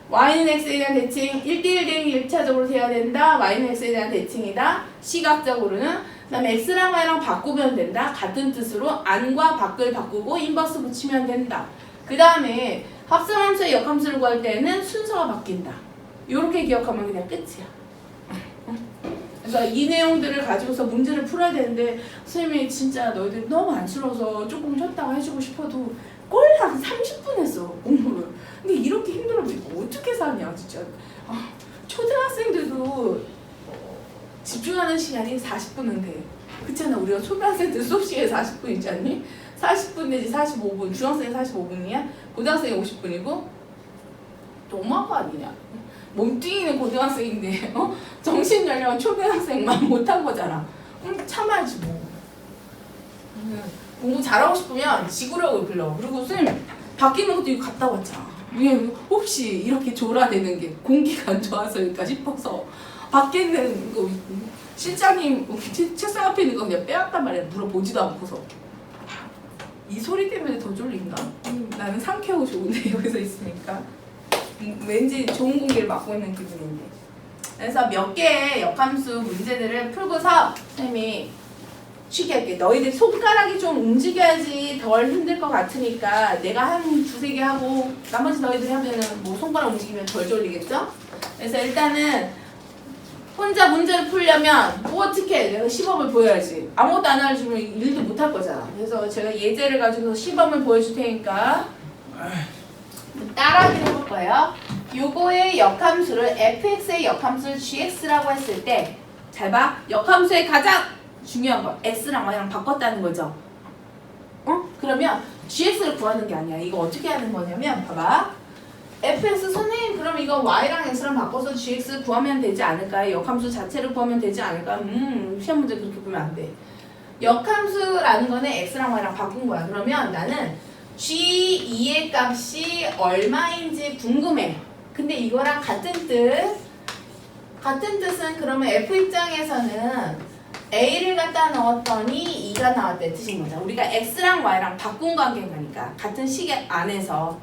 y는 x에 대한 대칭 1대1 대응이 1차적으로 돼야 된다. y는 x에 대한 대칭이다. 시각적으로는. 그 다음에 x랑 y랑 바꾸면 된다. 같은 뜻으로 안과 밖을 바꾸고 인버스 붙이면 된다. 그 다음에 합성함수의 역함수를 구할 때는 순서가 바뀐다. 이렇게 기억하면 그냥 끝이야. 그래서 이 내용들을 가지고서 문제를 풀어야 되는데 선생님이 진짜 너희들 너무 안쓰러워서 조금 쉬었다가 해주고 싶어도 거의 한 30분 했어 공부를. 근데 이렇게 힘들어도 이거 어떻게 사냐 진짜. 초등학생들도 집중하는 시간이 40분은 돼. 그렇잖아. 우리가 초등학생들 수업 시간에 40분 있지 않니? 40분 내지 45분. 중학생이 45분이야. 고등학생이 50분이고 너무한 아니냐. 몸뚱이는 고등학생인데 정신연령 초등학생만 못한 거잖아. 참아야지 뭐. 공부 잘하고 싶으면 지구력을 불러. 그리고 선생님 바뀌는 것도 이거 갔다 왔잖아. 혹시 이렇게 졸아대는 게 공기가 안 좋아서일까 싶어서 바뀌는 거 실장님 책상 앞에 있는 거 그냥 빼왔단 말이야. 물어보지도 않고서. 이 소리 때문에 더 졸린가? 나는 상쾌하고 좋은데 여기서 있으니까 왠지 좋은 공기를 맡고 있는 기분인데. 그래서 몇 개의 역함수 문제들을 풀고서 선생님이 쉽게 할게. 너희들 손가락이 좀 움직여야지 덜 힘들 것 같으니까 내가 한 두세 개 하고 나머지 너희들이 하면은 뭐 손가락 움직이면 덜 졸리겠죠? 그래서 일단은 혼자 문제를 풀려면 뭐 어떻게 해? 내가 시범을 보여야지. 아무것도 안 알려주면 일도 못 할 거잖아. 그래서 제가 예제를 가지고 시범을 보여줄 테니까 따라하기 해볼 거예요. 요거의 역함수를 fx의 역함수를 gx라고 했을 때 잘 봐. 역함수의 가장 중요한 거 x랑 y랑 바꿨다는 거죠. 그러면 gx를 구하는 게 아니야. 이거 어떻게 하는 거냐면 봐봐. fx 선생님 그럼 이거 y랑 x랑 바꿔서 gx 구하면 되지 않을까요? 역함수 자체를 구하면 되지 않을까? 시험 문제 그렇게 보면 안 돼. 역함수라는 거는 x랑 y랑 바꾼 거야. 그러면 나는 g2의 값이 얼마인지 궁금해. 근데 이거랑 같은 뜻은 그러면 f 입장에서는 a를 갖다 넣었더니 2가 나왔대 뜻인 거죠. 우리가 x랑 y랑 바꾼 관계니까 같은 시계 안에서.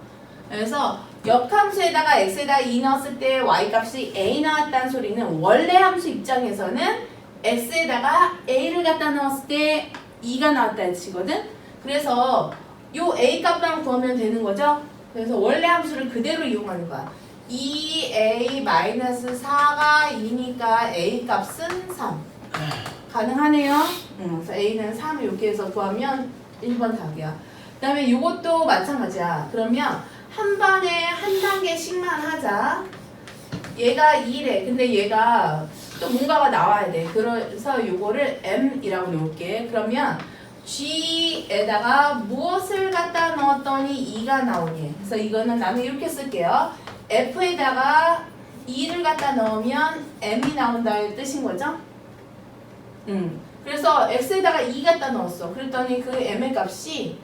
그래서 역함수에다가 x에다가 2 넣었을 때 y값이 a 나왔다는 소리는 원래 함수 입장에서는 x에다가 a를 갖다 넣었을 때 2가 나왔다는 뜻이거든. 그래서 요 a 값만 구하면 되는 거죠. 그래서 원래 함수를 그대로 이용하는 거야. 2a-4가 2니까 a 값은 3. 가능하네요. 그래서 a는 3 이렇게 해서 구하면 1번 답이야. 그 다음에 이것도 마찬가지야. 그러면 한 번에 한 단계씩만 하자. 얘가 2래. 근데 얘가 또 뭔가가 나와야 돼. 그래서 요거를 m이라고 놓을게. 그러면 g에다가 무엇을 갖다 넣었더니 2가 나오니. 그래서 이거는 나는 이렇게 쓸게요. f에다가 2를 갖다 넣으면 m이 나온다는 뜻인 거죠? 그래서 x에다가 2 갖다 넣었어. 그랬더니 그 m의 값이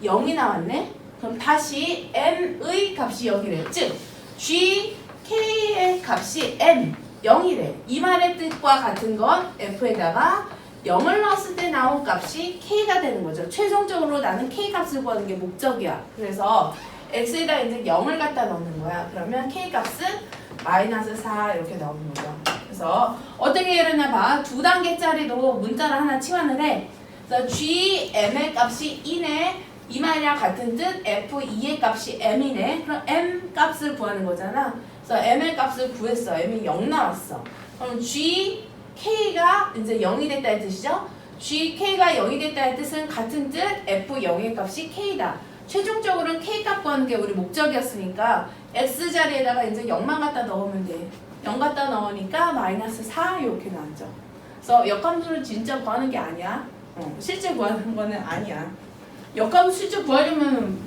0이 나왔네? 그럼 다시 m의 값이 0이래. 즉 g, k의 값이 m, 0이래. 이 말의 뜻과 같은 건 f에다가 0을 넣었을 때 나온 값이 k가 되는 거죠. 최종적으로 나는 k 값을 구하는 게 목적이야. 그래서 x에다 이제 0을 갖다 넣는 거야. 그러면 k 값은 마이너스 4 이렇게 나오는 거죠. 그래서 어떻게 이러냐 봐. 두 단계짜리도 문자를 하나 치환을 해. 그래서 gm의 값이 2네. 이 말이랑 같은 뜻 f2의 값이 m이네. 그럼 m 값을 구하는 거잖아. 그래서 m의 값을 구했어. m이 0 나왔어. 그럼 gk가 이제 0이 됐다는 뜻이죠. gk가 0이 됐다는 뜻은 같은 뜻 f0의 값이 k다. 최종적으로는 k 값 구하는 게 우리 목적이었으니까 x 자리에다가 이제 0만 갖다 넣으면 돼. 0 갖다 넣으니까 마이너스 4 이렇게 나왔죠. 그래서 역함수를 진짜 구하는 게 아니야. 실제 구하는 거는 아니야. 역함수 실제 구하려면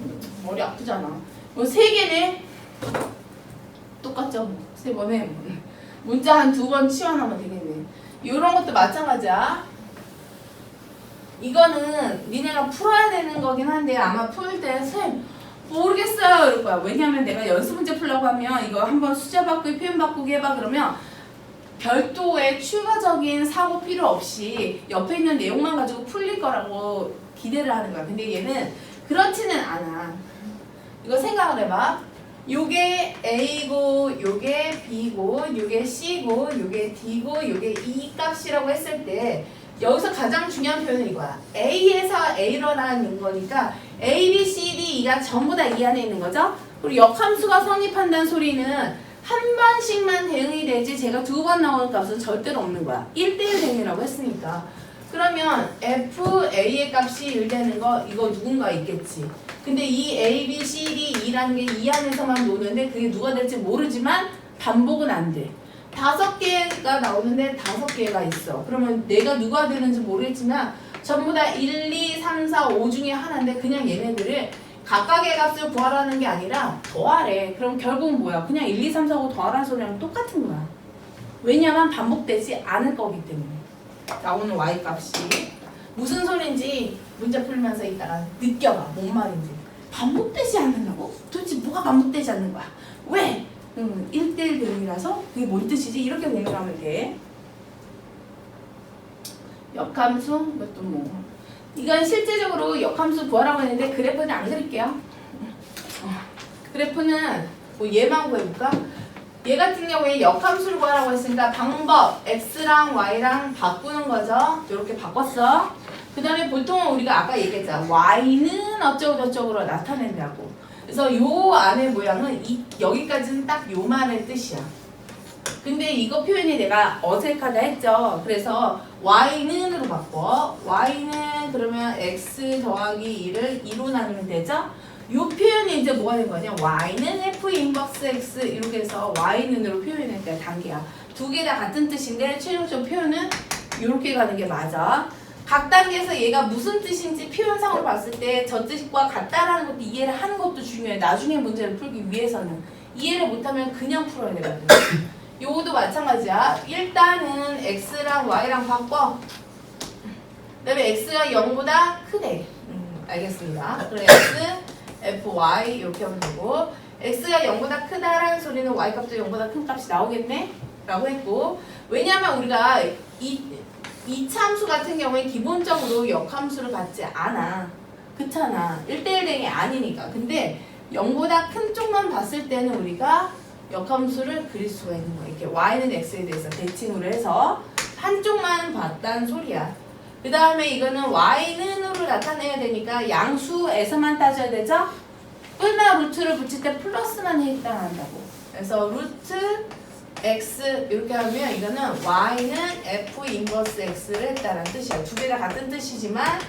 머리 아프잖아. 뭐 3개네. 똑같죠. 3번에 문자 한 2번 치환하면 되겠네. 이런 것도 마찬가지야. 이거는 니네가 풀어야 되는 거긴 한데 아마 풀 때 쌤 모르겠어요 이럴 거야. 왜냐면 내가 연습 문제 풀려고 하면 이거 한번 숫자 바꾸기 표현 바꾸기 해봐 그러면 별도의 추가적인 사고 필요 없이 옆에 있는 내용만 가지고 풀릴 거라고 기대를 하는 거야. 근데 얘는 그렇지는 않아. 이거 생각을 해봐. 요게 A고 요게 B고 요게 C고 요게 D고 요게 E 값이라고 했을 때 여기서 가장 중요한 표현은 이거야. A에서 A로라는 거니까 A, B, C, D, E가 전부 다 이 안에 있는 거죠. 그리고 역함수가 성립한다는 소리는 한 번씩만 대응이 되지 제가 2번 나오는 값은 절대로 없는 거야. 1대1 대응이라고 했으니까. 그러면 F, A의 값이 1 되는 거 이거 누군가 있겠지. 근데 이 A, B, C, D, E라는 게 이 안에서만 노는데 그게 누가 될지 모르지만 반복은 안 돼. 5개가 나오는데 5개가 있어. 그러면 내가 누가 되는지 모르겠지만 전부 다 1, 2, 3, 4, 5 중에 하나인데 그냥 얘네들을 각각의 값을 구하라는 게 아니라 더하래. 그럼 결국은 뭐야? 그냥 1, 2, 3, 4, 5 더하라는 소리랑 똑같은 거야. 왜냐면 반복되지 않을 거기 때문에. 나오는 y 값이 무슨 소린지 문제 풀면서 이따가 느껴봐. 뭔 말인지. 반복되지 않는다고? 도대체 뭐가 반복되지 않는 거야? 왜? 1대1 대응이라서 그게 뭔 뜻이지? 이렇게 공부하면 돼. 역함수, 이것도 뭐. 이건 실제적으로 역함수 구하라고 했는데 그래프는 안 그릴게요. 그래프는 뭐 얘만 구해볼까? 얘 같은 경우에 역함수를 구하라고 했으니까 방법 x랑 y랑 바꾸는 거죠. 이렇게 바꿨어. 그 다음에 보통은 우리가 아까 얘기했잖아. y는 어쩌고저쩌고로 나타낸다고. 그래서 요 안의 모양은 여기까지는 딱 요만의 뜻이야. 근데 이거 표현이 내가 어색하다 했죠. 그래서 y는으로 바꿔. y는 그러면 x 더하기 2를 2로 나누면 되죠. 요 표현이 이제 뭐가 된 거냐? y는 f 인버스 x 이렇게 해서 y는으로 표현했다. 단계야. 두 개 다 같은 뜻인데 최종적 표현은 이렇게 가는 게 맞아. 각 단계에서 얘가 무슨 뜻인지 표현상으로 봤을 때 저 뜻과 같다라는 것도 이해를 하는 것도 중요해. 나중에 문제를 풀기 위해서는. 이해를 못하면 그냥 풀어야 되거든. 요것도 마찬가지야. 일단은 x랑 y랑 바꿔. 그 다음에 x가 0보다 크대. 알겠습니다. 그럼 x, fy 이렇게 하면 되고 x가 0보다 크다라는 소리는 y 값도 0보다 큰 값이 나오겠네? 라고 했고 왜냐하면 우리가 이 참수 같은 경우에 기본적으로 역함수를 갖지 않아. 그렇잖아. 1대1 대응이 아니니까. 근데 0보다 큰 쪽만 봤을 때는 우리가 역함수를 그릴 수가 있는 거야. 이렇게 y는 x에 대해서 대칭으로 해서 한쪽만 봤다는 소리야. 그 다음에 이거는 y는으로 나타내야 되니까 양수에서만 따져야 되죠? 끝나 루트를 붙일 때 플러스만 해당한다고. 그래서 루트 x 이렇게 하면 이거는 y는 f 인버스 x를 했다는 뜻이야. 두 개 다 같은 뜻이지만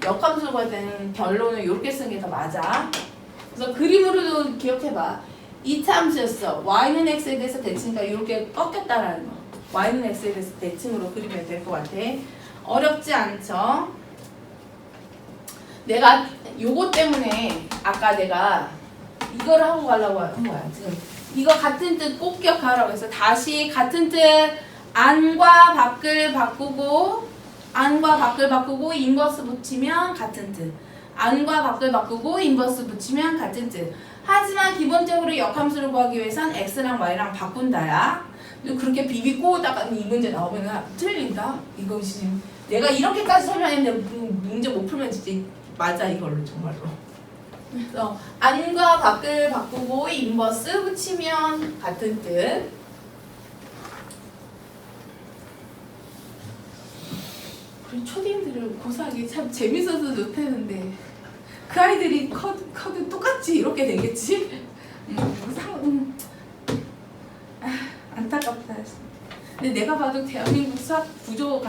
역함수를 구할 때는 결론을 이렇게 쓰는 게 더 맞아. 그래서 그림으로도 기억해봐. 이 참수였어. y는 x에 대해서 대칭이니까 이렇게 꺾였다라는 거. y는 x에 대해서 대칭으로 그리면 될 것 같아. 어렵지 않죠? 내가 요거 때문에 아까 내가 이거를 하고 가려고 한 거야. 지금 이거 같은 뜻 꼭 기억하라고 해서 다시 같은 뜻 안과 밖을 바꾸고 인버스 붙이면 같은 뜻. 안과 밖을 바꾸고 인버스 붙이면 같은 뜻. 하지만 기본적으로 역함수를 구하기 위해선 x랑 y랑 바꾼다야. 그렇게 비비꼬다가 이 문제 나오면 틀린다. 이거 지금 내가 이렇게까지 설명했는데 문제 못 풀면 진짜 맞아 이걸로 정말로. 그래서 안과 밖을 바꾸고 인버스 붙이면 같은 뜻. 우리 초딩들을 고사하기 참 재밌어서 좋다는데 그 아이들이 커도 똑같이 이렇게 되겠지? 안타깝다. 근데 내가 봐도 대한민국 수학 구조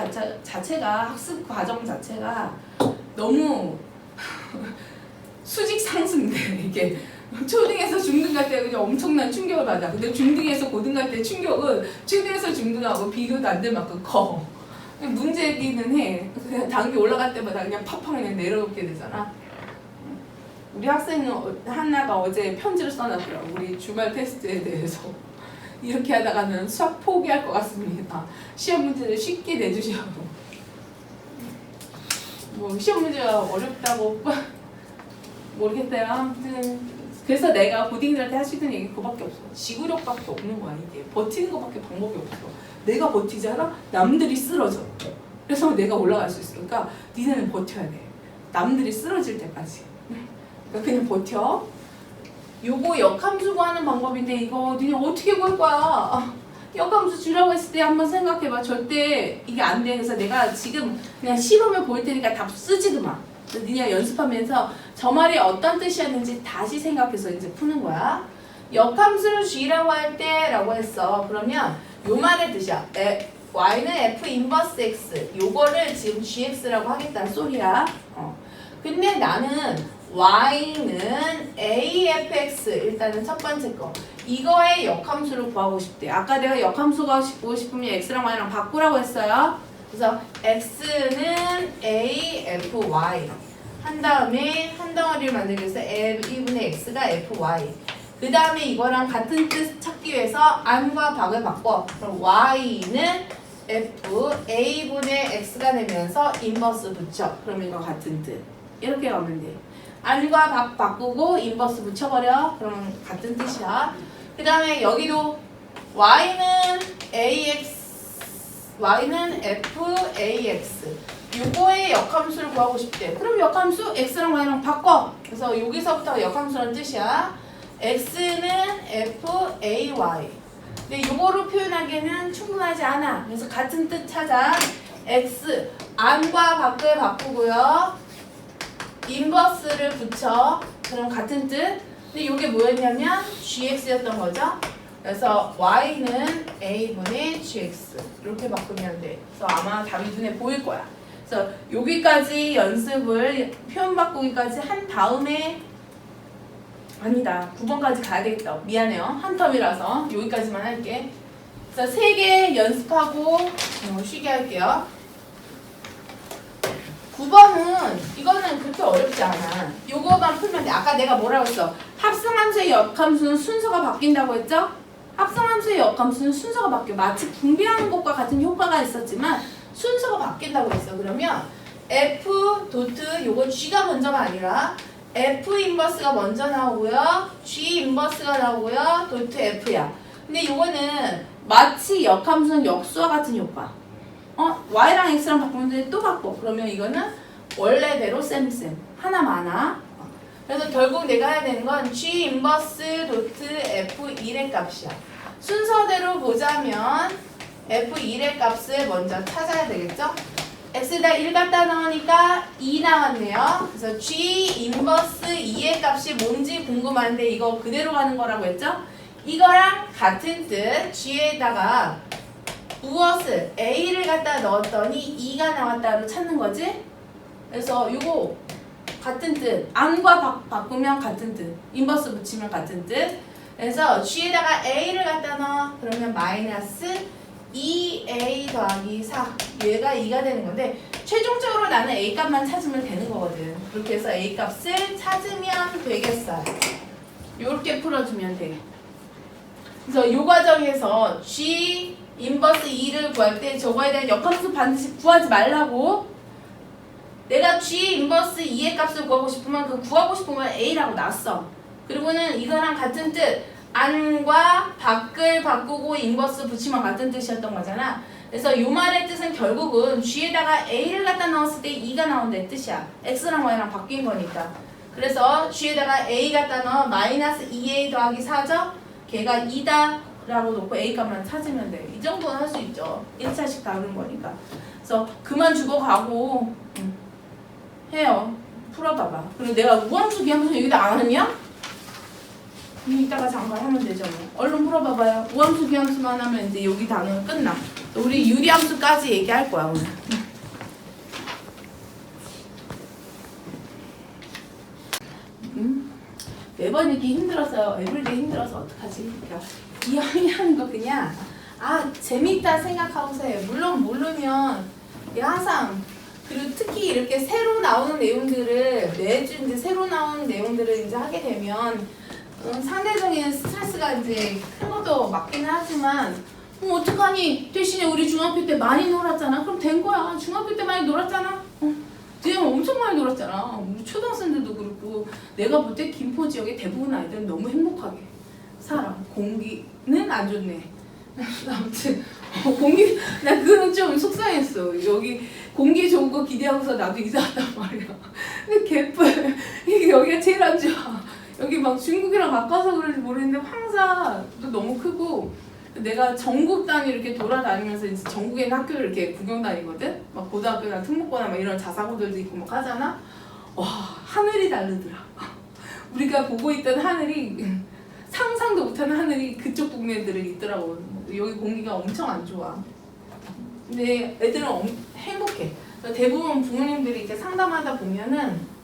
자체가 학습 과정 자체가 너무 수직 상승돼. 이게 초등에서 중등 갈 때 그냥 엄청난 충격을 받아. 근데 중등에서 고등 갈 때 충격은 초등에서 중등하고 비교도 안 될 만큼 커. 문제기는 해. 그냥 단계 올라갈 때마다 그냥 팍팍 그냥 내려오게 되잖아. 우리 학생 하나가 어제 편지를 써놨더라고. 우리 주말 테스트에 대해서. 이렇게 하다가는 수학 포기할 것 같습니다. 시험 문제를 쉽게 내주시라고. 뭐 시험 문제가 어렵다고 모르겠어요. 아무튼 그래서 내가 고딩들한테 할 수 있는 얘기 그거밖에 없어. 지구력밖에 없는 거야. 이게 버티는 것밖에 방법이 없어. 내가 버티잖아? 남들이 쓰러져. 그래서 내가 올라갈 수 있으니까 니네는 버텨야 돼. 남들이 쓰러질 때까지. 그러니까 그냥 버텨. 요거 역함수 구하는 방법인데 이거 니네 어떻게 구할 거야? 역함수 주라고 했을 때 한번 생각해봐. 절대 이게 안 돼. 그래서 내가 지금 그냥 실험을 보일 테니까 답 쓰지도 마. 니네가 연습하면서 저 말이 어떤 뜻이었는지 다시 생각해서 이제 푸는 거야. 역함수를 g라고 할 때라고 했어. 그러면 요 말의 뜻이야. y는 f 인버스 x. 요거를 지금 gx라고 하겠다는 소리야. 근데 나는 y는 afx. 일단은 첫 번째 거. 이거의 역함수를 구하고 싶대. 아까 내가 역함수가 구하고 싶으면 x랑 y랑 바꾸라고 했어요. 그래서 x는 afy 한 다음에 한 덩어리를 만들기 위해서 a분의 x가 fy. 그 다음에 이거랑 같은 뜻 찾기 위해서 안과 밖을 바꿔. 그럼 y는 f a분의 x가 되면서 인버스 붙여. 그러면 이거 같은 뜻. 이렇게 가면 돼. 안과 밖 바꾸고 인버스 붙여버려. 그러면 같은 뜻이야. 그 다음에 여기도 y는 fax. 요거의 역함수를 구하고 싶대. 그럼 역함수 x랑 y랑 바꿔. 그래서 여기서부터 역함수라는 뜻이야. x는 fay. 근데 요거로 표현하기에는 충분하지 않아. 그래서 같은 뜻 찾아. x 안과 밖을 바꾸고요. 인버스를 붙여. 그럼 같은 뜻. 근데 요게 뭐였냐면 gx였던 거죠. 그래서 y는 a분의 gx 이렇게 바꾸면 돼. 그래서 아마 답이 눈에 보일 거야. 그래서 여기까지 연습을 표현 바꾸기까지 한 다음에 아니다. 9번까지 가야 되겠다. 미안해요. 한 텀이라서 여기까지만 할게. 그래서 3개 연습하고 쉬게 할게요. 9번은 이거는 그렇게 어렵지 않아. 요거만 풀면 돼. 아까 내가 뭐라고 했어? 합성함수의 역함수는 순서가 바뀐다고 했죠? 합성함수의 역함수는 순서가 바뀌어. 마치 분배하는 것과 같은 효과가 있었지만 순서가 바뀐다고 했어. 그러면 F 도트 요거 G가 먼저가 아니라 F 인버스가 먼저 나오고요. G 인버스가 나오고요. 도트 F야. 근데 요거는 마치 역함수는 역수와 같은 효과. Y랑 X랑 바꾸는데 또 바꿔. 그러면 이거는 원래대로 쌤 하나 많아. 그래서 결국 내가 해야 되는 건 G 인버스 도트 F1의 값이야. 순서대로 보자면 F1의 값을 먼저 찾아야 되겠죠? X에다 1 갖다 넣으니까 2 나왔네요. 그래서 G 인버스 2의 값이 뭔지 궁금한데 이거 그대로 가는 거라고 했죠? 이거랑 같은 뜻 G에다가 무엇을 A를 갖다 넣었더니 2가 나왔다로 찾는 거지? 그래서 이거 같은 뜻. 안과 바꾸면 같은 뜻. 인버스 붙이면 같은 뜻. 그래서 G에다가 A를 갖다 넣어. 그러면 마이너스 2A 더하기 4. 얘가 2가 되는 건데 최종적으로 나는 A 값만 찾으면 되는 거거든. 그렇게 해서 A 값을 찾으면 되겠어요. 요렇게 풀어주면 돼. 그래서 요 과정에서 G 인버스 2를 구할 때 저거에 대한 역함수 반드시 구하지 말라고. 내가 G 인버스 2의 값을 구하고 싶으면 그 구하고 싶은 건 A라고 놨어. 그리고는 이거랑 같은 뜻. 안과 밖을 바꾸고 인버스 붙이면 같은 뜻이었던 거잖아. 그래서 요 말의 뜻은 결국은 G에다가 A를 갖다 넣었을 때 2가 나온다는 뜻이야. X랑 Y랑 바뀐 거니까. 그래서 G에다가 A 갖다 넣어 마이너스 2A 더하기 4죠? 걔가 2다 라고 놓고 A 값만 찾으면 돼. 이 정도는 할 수 있죠. 1차씩 다루는 거니까. 그래서 그만 죽어가고 해요. 풀어봐봐. 그리고 내가 우함수 기함수 여기다 안 하냐? 이따가 잠깐 하면 되죠. 뭐. 얼른 풀어봐봐요. 우함수 기함수만 하면 이제 여기 단어는 끝나. 우리 유리함수까지 얘기할 거야 오늘. 매번 이렇게 힘들어서 에브리데이 힘들어서 어떡하지? 그러니까 이왕이 하는 거 그냥 재밌다 생각하고서 해. 물론 모르면 항상 그리고 특히 이렇게 새로 나오는 내용들을 매주 이제 새로 나오는 내용들을 이제 하게 되면 상대적인 스트레스가 이제 큰 것도 맞기는 하지만 어떡하니? 대신에 우리 중학교 때 많이 놀았잖아. 그럼 된 거야. 중학교 때 많이 놀았잖아. 지금 엄청 많이 놀았잖아. 우리 초등학생들도 그렇고 내가 볼 때 김포 지역의 대부분 아이들은 너무 행복하게 살아. 공기는 안 좋네. 아무튼 공기 나 그건 좀 속상했어. 여기 공기 좋은 거 기대하고서 나도 이사 왔단 말이야. 근데 개뿔 이게 여기가 제일 안 좋아. 여기 막 중국이랑 가까워서 그런지 모르겠는데 황사도 너무 크고 내가 전국 단위 이렇게 돌아다니면서 이제 전국에 있는 학교를 이렇게 구경 다니거든. 막 고등학교나 특목고나 막 이런 자사고들도 있고 막 하잖아. 와 하늘이 다르더라. 우리가 보고 있던 하늘이 상상도 못하는 하늘이 그쪽 동네들은 있더라고. 여기 공기가 엄청 안 좋아. 근데 애들은 행복해. 대부분 부모님들이 이렇게 상담하다 보면은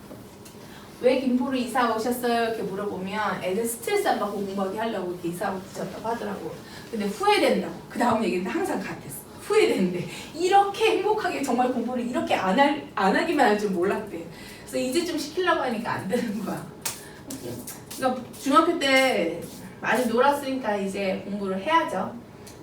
왜 김포로 이사 오셨어요? 이렇게 물어보면 애들 스트레스 안 받고 공부하게 하려고 이렇게 이사 오셨다고 하더라고. 근데 후회된다고. 그 다음 얘기는 항상 같았어. 후회되는데 이렇게 행복하게 정말 공부를 이렇게 안 하기만 할 줄 몰랐대. 그래서 이제 좀 시키려고 하니까 안 되는 거야. 그러니까 중학교 때 많이 놀았으니까 이제 공부를 해야죠.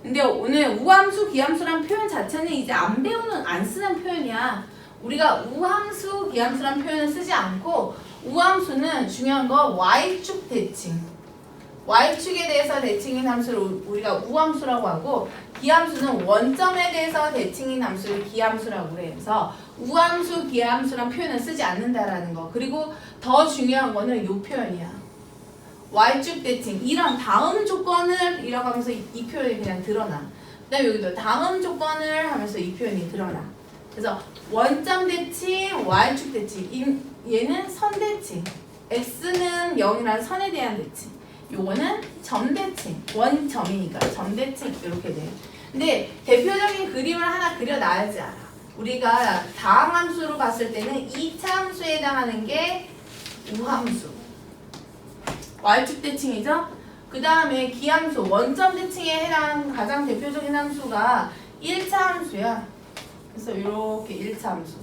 근데 오늘 우함수, 기함수란 표현 자체는 이제 안 쓰는 표현이야. 우리가 우함수, 기함수란 표현을 쓰지 않고 우함수는 중요한 거 Y축 대칭. Y축에 대해서 대칭인 함수를 우리가 우함수라고 하고 기함수는 원점에 대해서 대칭인 함수를 기함수라고 그래. 그래서 우함수, 기함수란 표현을 쓰지 않는다라는 거. 그리고 더 중요한 거는 이 표현이야. Y축 대칭. 이런 다음 조건을 이라고 하면서 이 표현이 그냥 드러나. 그 다음에 여기도 다음 조건을 하면서 이 표현이 드러나. 그래서 원점 대칭, Y축 대칭. 얘는 선 대칭. X는 0이라는 선에 대한 대칭. 요거는 점 대칭. 원점이니까 점 대칭 이렇게 돼. 근데 대표적인 그림을 하나 그려놔야지 알아. 우리가 다항함수로 봤을 때는 2차 함수에 해당하는 게 우함수. Y축 대칭이죠? 그 다음에 기함수, 원점 대칭에 해당하는 가장 대표적인 함수가 1차 함수야. 그래서 이렇게 1차 함수.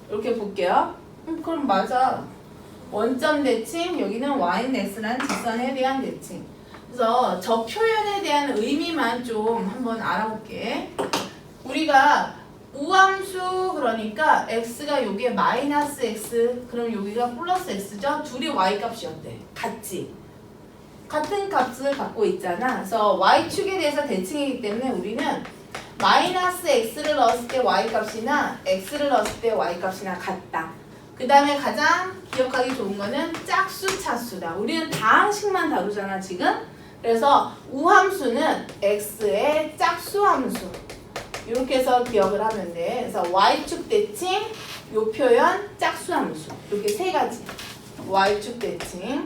이렇게 볼게요. 그럼 맞아. 원점 대칭, 여기는 yx라는 직선에 대한 대칭. 그래서 저 표현에 대한 의미만 좀 한번 알아볼게. 우리가 우함수 그러니까 x가 여기에 마이너스 x, 그럼 여기가 플러스 x죠? 둘이 y 값이었대. 같지? 같은 값을 갖고 있잖아. 그래서 y축에 대해서 대칭이기 때문에 우리는 마이너스 x를 넣었을 때 y 값이나 x를 넣었을 때 y 값이나 같다. 그 다음에 가장 기억하기 좋은 거는 짝수 차수다. 우리는 다항식만 다루잖아 지금. 그래서 우함수는 x의 짝수 함수. 이렇게 해서 기억을 하면 돼. 그래서 y축 대칭, 요 표현 짝수 함수. 이렇게 세 가지. y축 대칭.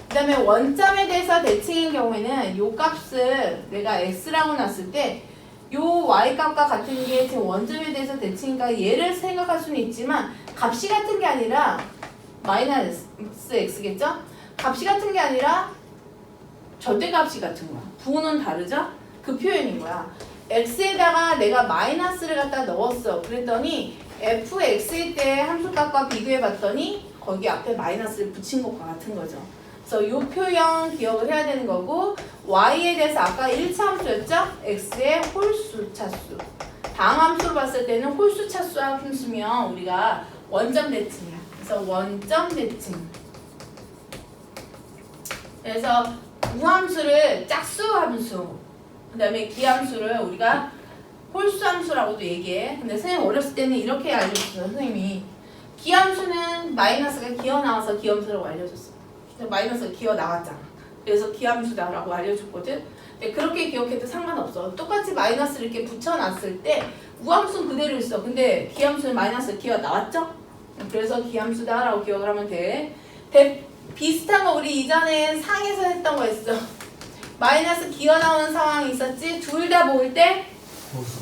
그 다음에 원점에 대해서 대칭인 경우에는 요 값을 내가 x라고 놨을 때 요 y값과 같은 게 지금 원점에 대해서 대칭이니까 얘를 생각할 수는 있지만 값이 같은 게 아니라 마이너스 x겠죠? 값이 같은 게 아니라 절대값이 같은 거야. 부호는 다르죠? 그 표현인 거야. x에다가 내가 마이너스를 갖다 넣었어. 그랬더니 fx일 때 함수값과 비교해 봤더니 거기 앞에 마이너스를 붙인 것과 같은 거죠. 그래서 이 표현 기억을 해야 되는 거고 y에 대해서 아까 1차 함수였죠? x의 홀수 차수. 다항함수로 봤을 때는 홀수 차수 함수면 우리가 원점 대칭이야. 그래서 원점 대칭. 그래서 우함수를 짝수 함수, 그 다음에 기함수를 우리가 홀수 함수라고도 얘기해. 근데 선생님 어렸을 때는 이렇게 알려줬어요. 선생님이 기함수는 마이너스가 기어 나와서 기함수라고 알려줬어. 마이너스가 기어 나왔잖아. 그래서 기함수다라고 알려줬거든. 근데 그렇게 기억해도 상관없어. 똑같이 마이너스를 이렇게 붙여놨을 때 우함수는 그대로 있어. 근데 기함수는 마이너스 기어 나왔죠? 그래서 기함수다라고 기억을 하면 돼. 비슷한 거 우리 이전에 상에서 했던 거 했어. 마이너스 기어 나오는 상황이 있었지? 둘 다 모을 때? 허수.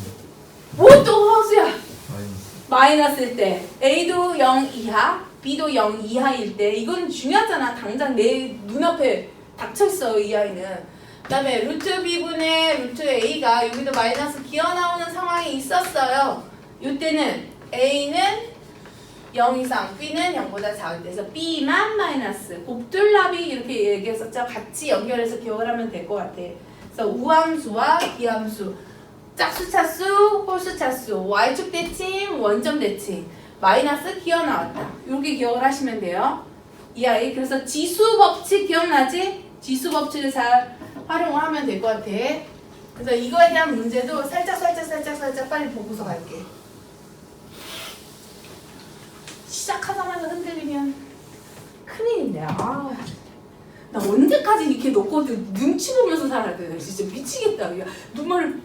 뭐 또 허수야? 마이너스. 마이너스일 때 A도 0 이하, B도 0 이하일 때 이건 중요하잖아. 당장 내 눈앞에 닥쳐있어 이 아이는. 그 다음에 루트 B분의 루트 A가 여기도 마이너스 기어 나오는 상황이 있었어요. 이때는 A는 0 이상, B는 0보다 작을 때. 그래서 B만 마이너스. 곱둘랍이 이렇게 얘기했었죠. 같이 연결해서 기억을 하면 될 것 같아. 그래서 우함수와 기함수. 짝수 차수, 홀수 차수, y축 대칭, 원점 대칭, 마이너스 기어 나왔다. 이렇게 기억을 하시면 돼요. 이 아이. 그래서 지수 법칙 기억나지? 지수 법칙을 잘 활용을 하면 될 것 같아. 그래서 이거에 대한 문제도 살짝 빨리 보고서 갈게. 시작하자마자 흔들리면 큰일인데. 아, 나 언제까지 이렇게 놓고 눈치 보면서 살아야 돼? 진짜 미치겠다. 야, 눈물을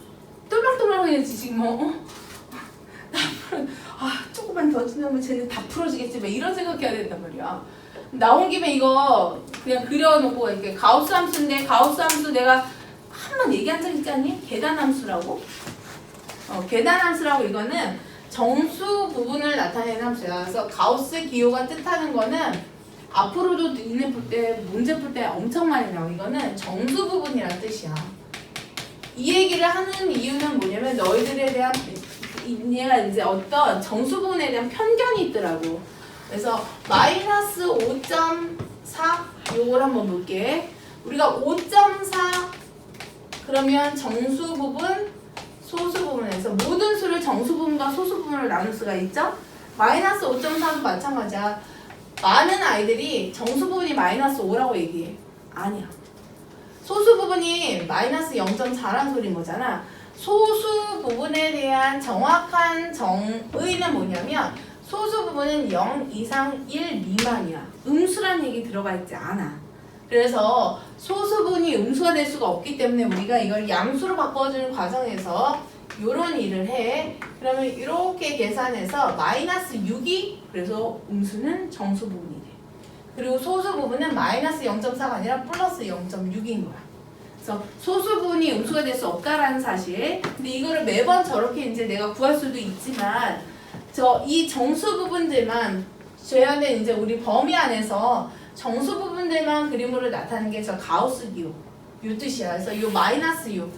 똘망똘망 해야지 지금 뭐. 조금만 더 지나면 쟤네 다 풀어지겠지 막 이런 생각해야 된단 말이야. 나온 김에 이거 그냥 그려놓고 이렇게 가우스 함수인데 가우스 함수 내가 한 번 얘기한 적 있지 않니? 계단 함수라고. 계단 함수라고 이거는 정수 부분을 나타내는 함수야. 그래서 가우스 기호가 뜻하는 거는 앞으로도 문제 풀 때 엄청 많이 나와. 이거는 정수 부분이라는 뜻이야. 이 얘기를 하는 이유는 뭐냐면 너희들에 대한 얘가 이제 어떤 정수 부분에 대한 편견이 있더라고. 그래서 마이너스 5.4 요걸 한번 볼게. 우리가 5.4 그러면 정수 부분, 소수 부분에서 모든 수를 정수 부분과 소수 부분으로 나눌 수가 있죠? 마이너스 5.4도 마찬가지야. 많은 아이들이 정수 부분이 마이너스 5라고 얘기해. 아니야. 소수 부분이 마이너스 0.4라는 소리인 거잖아. 소수 부분에 대한 정확한 정의는 뭐냐면 소수 부분은 0 이상 1 미만이야. 음수란 얘기 들어가 있지 않아. 그래서 소수 부분이 음수가 될 수가 없기 때문에 우리가 이걸 양수로 바꿔주는 과정에서 이런 일을 해. 그러면 이렇게 계산해서 마이너스 6이 그래서 음수는 정수 부분이 돼. 그리고 소수 부분은 마이너스 0.4가 아니라 플러스 0.6인 거야. 그래서 소수 부분이 음수가 될 수 없다라는 사실. 근데 이거를 매번 저렇게 이제 내가 구할 수도 있지만 이 정수 부분들만 죄하는 이제 우리 범위 안에서 정수 부분들만 그림으로 나타내는 게 저 가우스 기호 요 뜻이야. 그래서 요 마이너스 6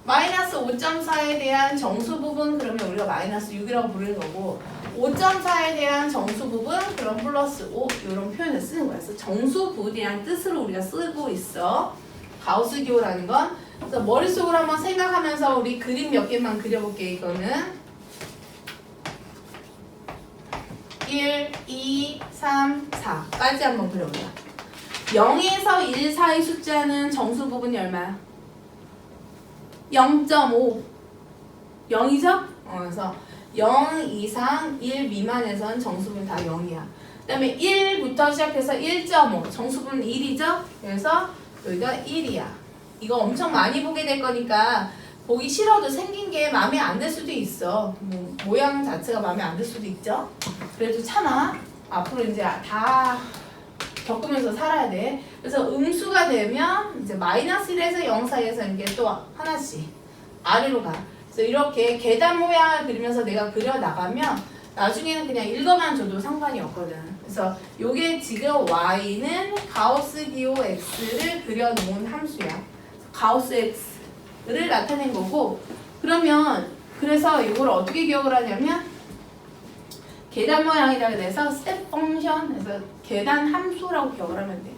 마이너스 5.4에 대한 정수 부분 그러면 우리가 마이너스 6이라고 부르는 거고 5.4에 대한 정수 부분 그럼 플러스 5 이런 표현을 쓰는 거야. 그래서 정수 부분이라는 뜻으로 우리가 쓰고 있어. 가우스 기호라는 건. 그래서 머릿속으로 한번 생각하면서 우리 그림 몇 개만 그려볼게. 이거는 1, 2, 3, 4까지 한번 그려보자. 0에서 1 사이 숫자는 정수 부분이 얼마야? 0.5 0이죠? 그래서 0 이상 1 미만에선 정수분 다 0이야. 그 다음에 1부터 시작해서 1.5 정수분 1이죠? 그래서 여기가 1이야. 이거 엄청 많이 보게 될 거니까 보기 싫어도 생긴 게 마음에 안 들 수도 있어. 뭐 모양 자체가 마음에 안 들 수도 있죠? 그래도 참아. 앞으로 이제 다 겪으면서 살아야 돼. 그래서 음수가 되면 이제 마이너스 1에서 0 사이에서 이게 또 하나씩 아래로 가. 그래서 이렇게 계단 모양을 그리면서 내가 그려 나가면 나중에는 그냥 읽어만 줘도 상관이 없거든. 그래서 요게 지금 y는 가우스 기호 x를 그려놓은 함수야. 가우스 x를 나타낸 거고 그러면 그래서 이걸 어떻게 기억을 하냐면 계단 모양이라 그래서 스텝 펑션 그래서 계단 함수라고 기억을 하면 돼.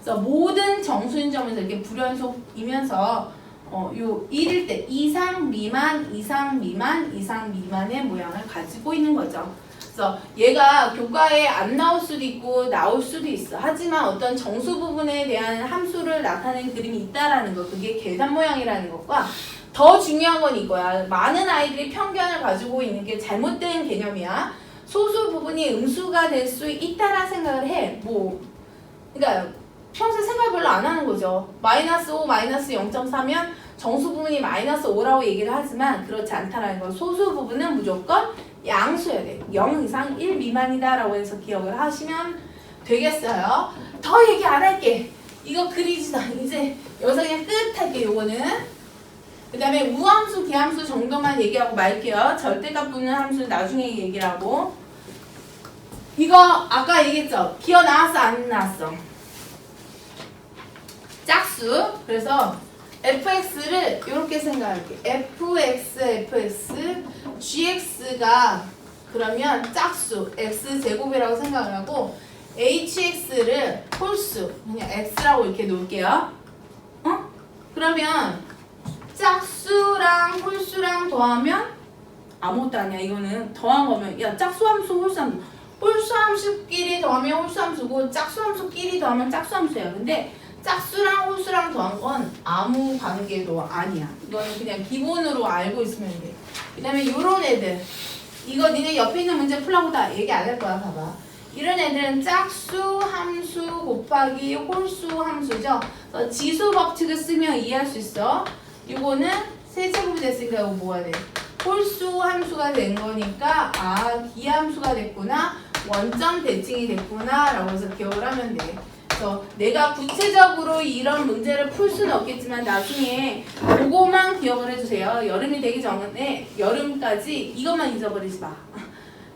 그래서 모든 정수인 점에서 이렇게 불연속이면서 요 1일 때 이상 미만 이상 미만 이상 미만의 모양을 가지고 있는 거죠. 그래서 얘가 교과에 안 나올 수도 있고 나올 수도 있어. 하지만 어떤 정수 부분에 대한 함수를 나타낸 그림이 있다라는 거 그게 계단 모양이라는 것과 더 중요한 건 이거야. 많은 아이들이 편견을 가지고 있는 게 잘못된 개념이야. 소수 부분이 음수가 될 수 있다라 생각을 해. 뭐 그러니까 평소에 생각 별로 안 하는 거죠. 마이너스 5, 마이너스 0.4면 정수 부분이 마이너스 5라고 얘기를 하지만 그렇지 않다라는 거. 소수 부분은 무조건 양수여야 돼. 0 이상 1 미만이다 라고 해서 기억을 하시면 되겠어요. 더 얘기 안 할게. 이거 그리지도 이제 여기서 그냥 끝 할게. 요거는 그 다음에 우함수, 기함수 정도만 얘기하고 말게요. 절대값 붙는 함수 나중에 얘기를 하고. 이거 아까 얘기했죠? 기어 나왔어 안 나왔어? 짝수. 그래서 fx를 이렇게 생각할게. fx, gx가 그러면 짝수 x제곱이라고 생각을 하고 hx를 홀수 그냥 x라고 이렇게 놓을게요. 어? 그러면 짝수랑 홀수랑 더하면 아무것도 아니야. 이거는 더한 거면 야 짝수함수 홀수함수 홀수함수끼리 더하면 홀수함수고 짝수함수끼리 더하면 짝수함수야. 근데 짝수랑 홀수랑 더한 건 아무 관계도 아니야. 이거는 그냥 기본으로 알고 있으면 돼. 그 다음에 요런 애들 이거 니네 옆에 있는 문제 풀라고 다 얘기 안 할 거야. 봐봐. 이런 애들은 짝수 함수 곱하기 홀수 함수죠. 지수 법칙을 쓰면 이해할 수 있어. 이거는 세제곱이 됐으니까 이거 뭐가 돼? 홀수 함수가 된 거니까 아 기함수가 됐구나. 원점 대칭이 됐구나 라고 해서 기억을 하면 돼. 그래서 내가 구체적으로 이런 문제를 풀 수는 없겠지만 나중에 그거만 기억을 해주세요. 여름이 되기 전에 여름까지 이것만 잊어버리지 마.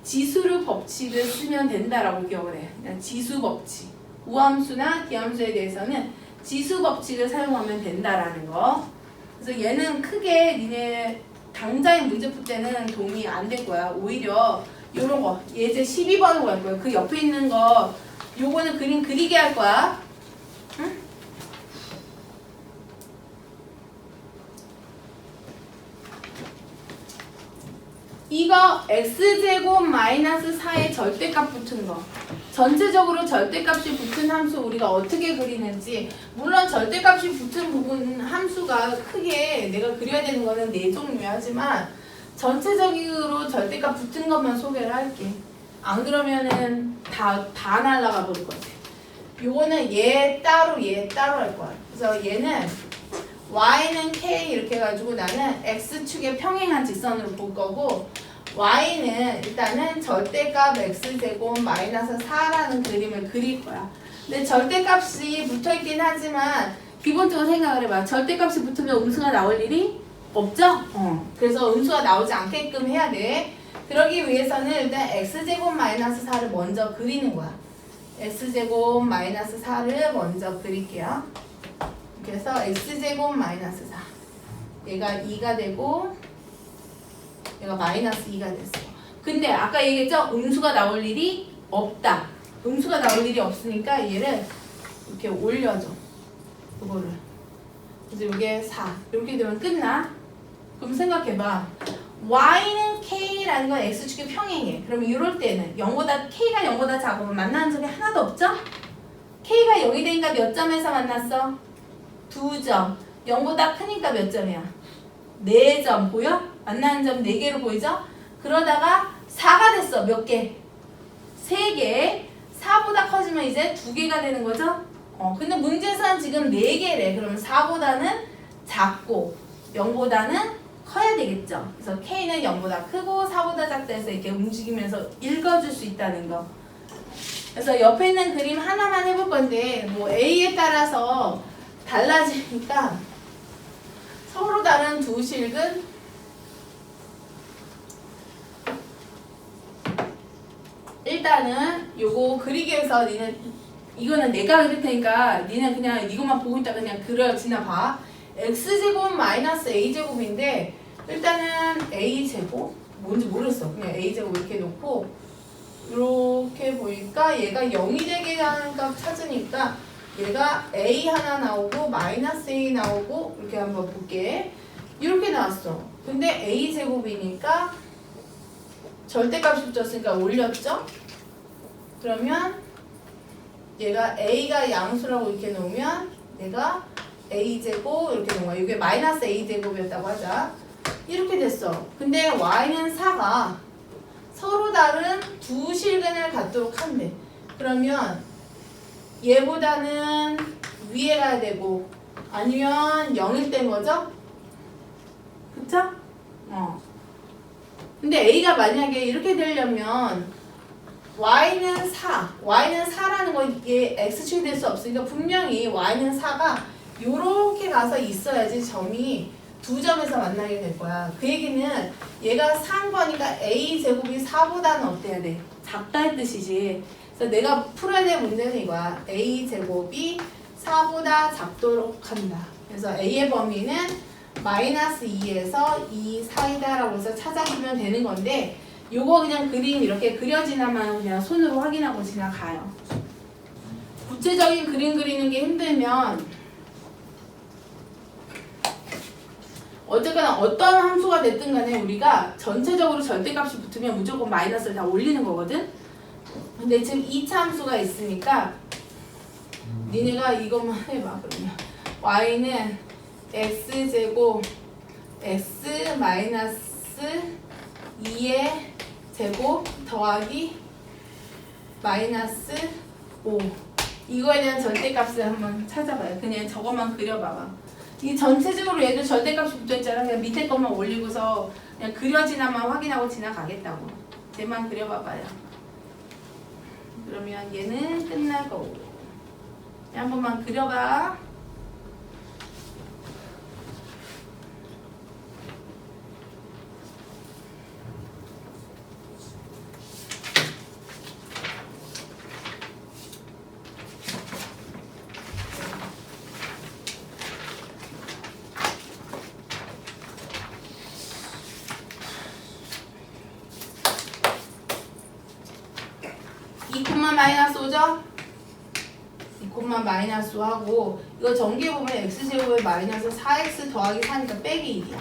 지수류 법칙을 쓰면 된다라고 기억을 해. 그냥 지수 법칙. 우함수나 기함수에 대해서는 지수 법칙을 사용하면 된다라는 거. 그래서 얘는 크게 니네 당장의 문제 풀 때는 도움이 안 될 거야. 오히려 요런 거 예제 12번으로 갈 거야. 그 옆에 있는 거 요거는 그림 그리게 할 거야. 응? 이거 x제곱 마이너스 4의 절대값 붙은 거. 전체적으로 절대값이 붙은 함수 우리가 어떻게 그리는지. 물론 절대값이 붙은 부분 함수가 크게 내가 그려야 되는 거는 4종류야. 하지만 전체적으로 절대값 붙은 것만 소개를 할게. 안 그러면은 다 날라가 버릴 것 같아. 요거는 얘 따로 할 거야. 그래서 얘는 y는 k 이렇게 해가지고 나는 x축의 평행한 직선으로 볼 거고 y는 일단은 절대값 x제곱 마이너스 4라는 그림을 그릴 거야. 근데 절대값이 붙어있긴 하지만 기본적으로 생각을 해봐. 절대값이 붙으면 음수가 나올 일이 없죠? 그래서 음수가 나오지 않게끔 해야 돼. 그러기 위해서는 일단 x제곱 마이너스 4를 먼저 그리는 거야. x제곱 마이너스 4를 먼저 그릴게요. 그래서 x제곱 마이너스 4 얘가 2가 되고 얘가 마이너스 2가 됐어. 근데 아까 얘기했죠? 음수가 나올 일이 없다. 음수가 나올 일이 없으니까 얘를 이렇게 올려줘. 이거를. 그래서 이게 4 이렇게 되면 끝나. 그럼 생각해봐. y는 k라는 건 x축의 평행해. 그럼 이럴 때는 k가 0보다 작으면 만나는 점이 하나도 없죠? k가 0이 되니까 몇 점에서 만났어? 2점. 0보다 크니까 몇 점이야? 4점. 보여? 만나는 점 4개로 보이죠? 그러다가 4가 됐어. 몇 개? 3개. 4보다 커지면 이제 2개가 되는 거죠? 근데 문제에서는 지금 4개래. 그러면 4보다는 작고 0보다는 커야 되겠죠. 그래서 K는 0보다 크고 4보다 작다 해서 이렇게 움직이면서 읽어줄 수 있다는 거. 그래서 옆에 있는 그림 하나만 해볼 건데 뭐 A에 따라서 달라지니까 서로 다른 두 실근 일단은 요거 그리기 위해서 니는 이거는 내가 그릴 테니까 니는 그냥 이것만 보고 있다가 그냥 그려 지나봐. x제곱 마이너스 a제곱인데 일단은 a제곱 뭔지 모르겠어. 그냥 a제곱 이렇게 놓고 이렇게 보니까 얘가 0이 되게 하는 값 찾으니까 얘가 a 하나 나오고 마이너스 a 나오고 이렇게 한번 볼게. 이렇게 나왔어. 근데 a제곱이니까 절대값이 붙었으니까 올렸죠? 그러면 얘가 a가 양수라고 이렇게 놓으면 얘가 a제곱 이렇게 놓은 거야. 이게 마이너스 a제곱이었다고 하자. 이렇게 됐어. 근데 y는 4가 서로 다른 두 실근을 갖도록 한대. 그러면 얘보다는 위에 가야 되고 아니면 0일 땐 거죠? 그쵸? 근데 A가 만약에 이렇게 되려면 Y는 4, Y는 4라는 건 얘 X축이 될 수 없으니까 분명히 Y는 4가 요렇게 가서 있어야지 점이 두 점에서 만나게 될 거야. 그 얘기는 얘가 4인 거니까 A제곱이 4보다는 어때야 돼? 작다의 뜻이지. 그래서 내가 풀어야 될 문제는 이거야. A제곱이 4보다 작도록 한다. 그래서 A의 범위는 마이너스 2에서 2 사이다라고 해서 찾아주면 되는 건데 요거 그냥 그림 이렇게 그려지나만 그냥 손으로 확인하고 지나가요. 구체적인 그림 그리는 게 힘들면 어쨌거나 어떤 함수가 됐든 간에 우리가 전체적으로 절대값이 붙으면 무조건 마이너스를 다 올리는 거거든. 근데 지금 2차 함수가 있으니까 니네가 이것만 해봐. 그러면 y는 x제곱 x 마이너스 2의 제곱 더하기 마이너스 5 이거에 대한 절대값을 한번 찾아봐요. 그냥 저것만 그려봐봐. 이 전체적으로 얘도 절대값이 붙어있잖아. 그냥 밑에 것만 올리고서 그냥 그려지나만 확인하고 지나가겠다고. 쟤만 그려봐봐요. 그러면 얘는 끝나고 한 번만 그려봐. 마이너스 5죠? 2콤마 마이너스 5하고 이거 전개해보면 x제곱에 마이너스 4x 더하기 4니까 빼기 1이야.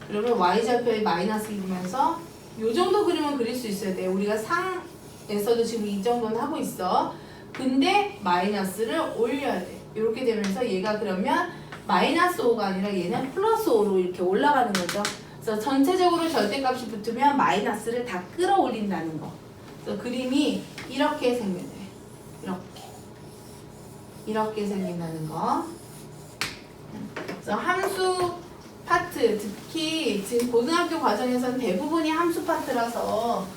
그러면 y절표에 마이너스 1이면서 요 정도 그림은 그릴 수 있어야 돼. 우리가 상에서도 지금 이 정도는 하고 있어. 근데 마이너스를 올려야 돼. 이렇게 되면서 얘가 그러면 마이너스 5가 아니라 얘는 플러스 5로 이렇게 올라가는 거죠. 그래서 전체적으로 절대값이 붙으면 마이너스를 다 끌어올린다는 거. 그래서 그림이 이렇게 생겨요. 이렇게 생긴다는 거. 그래서 함수 파트, 특히 지금 고등학교 과정에서는 대부분이 함수 파트라서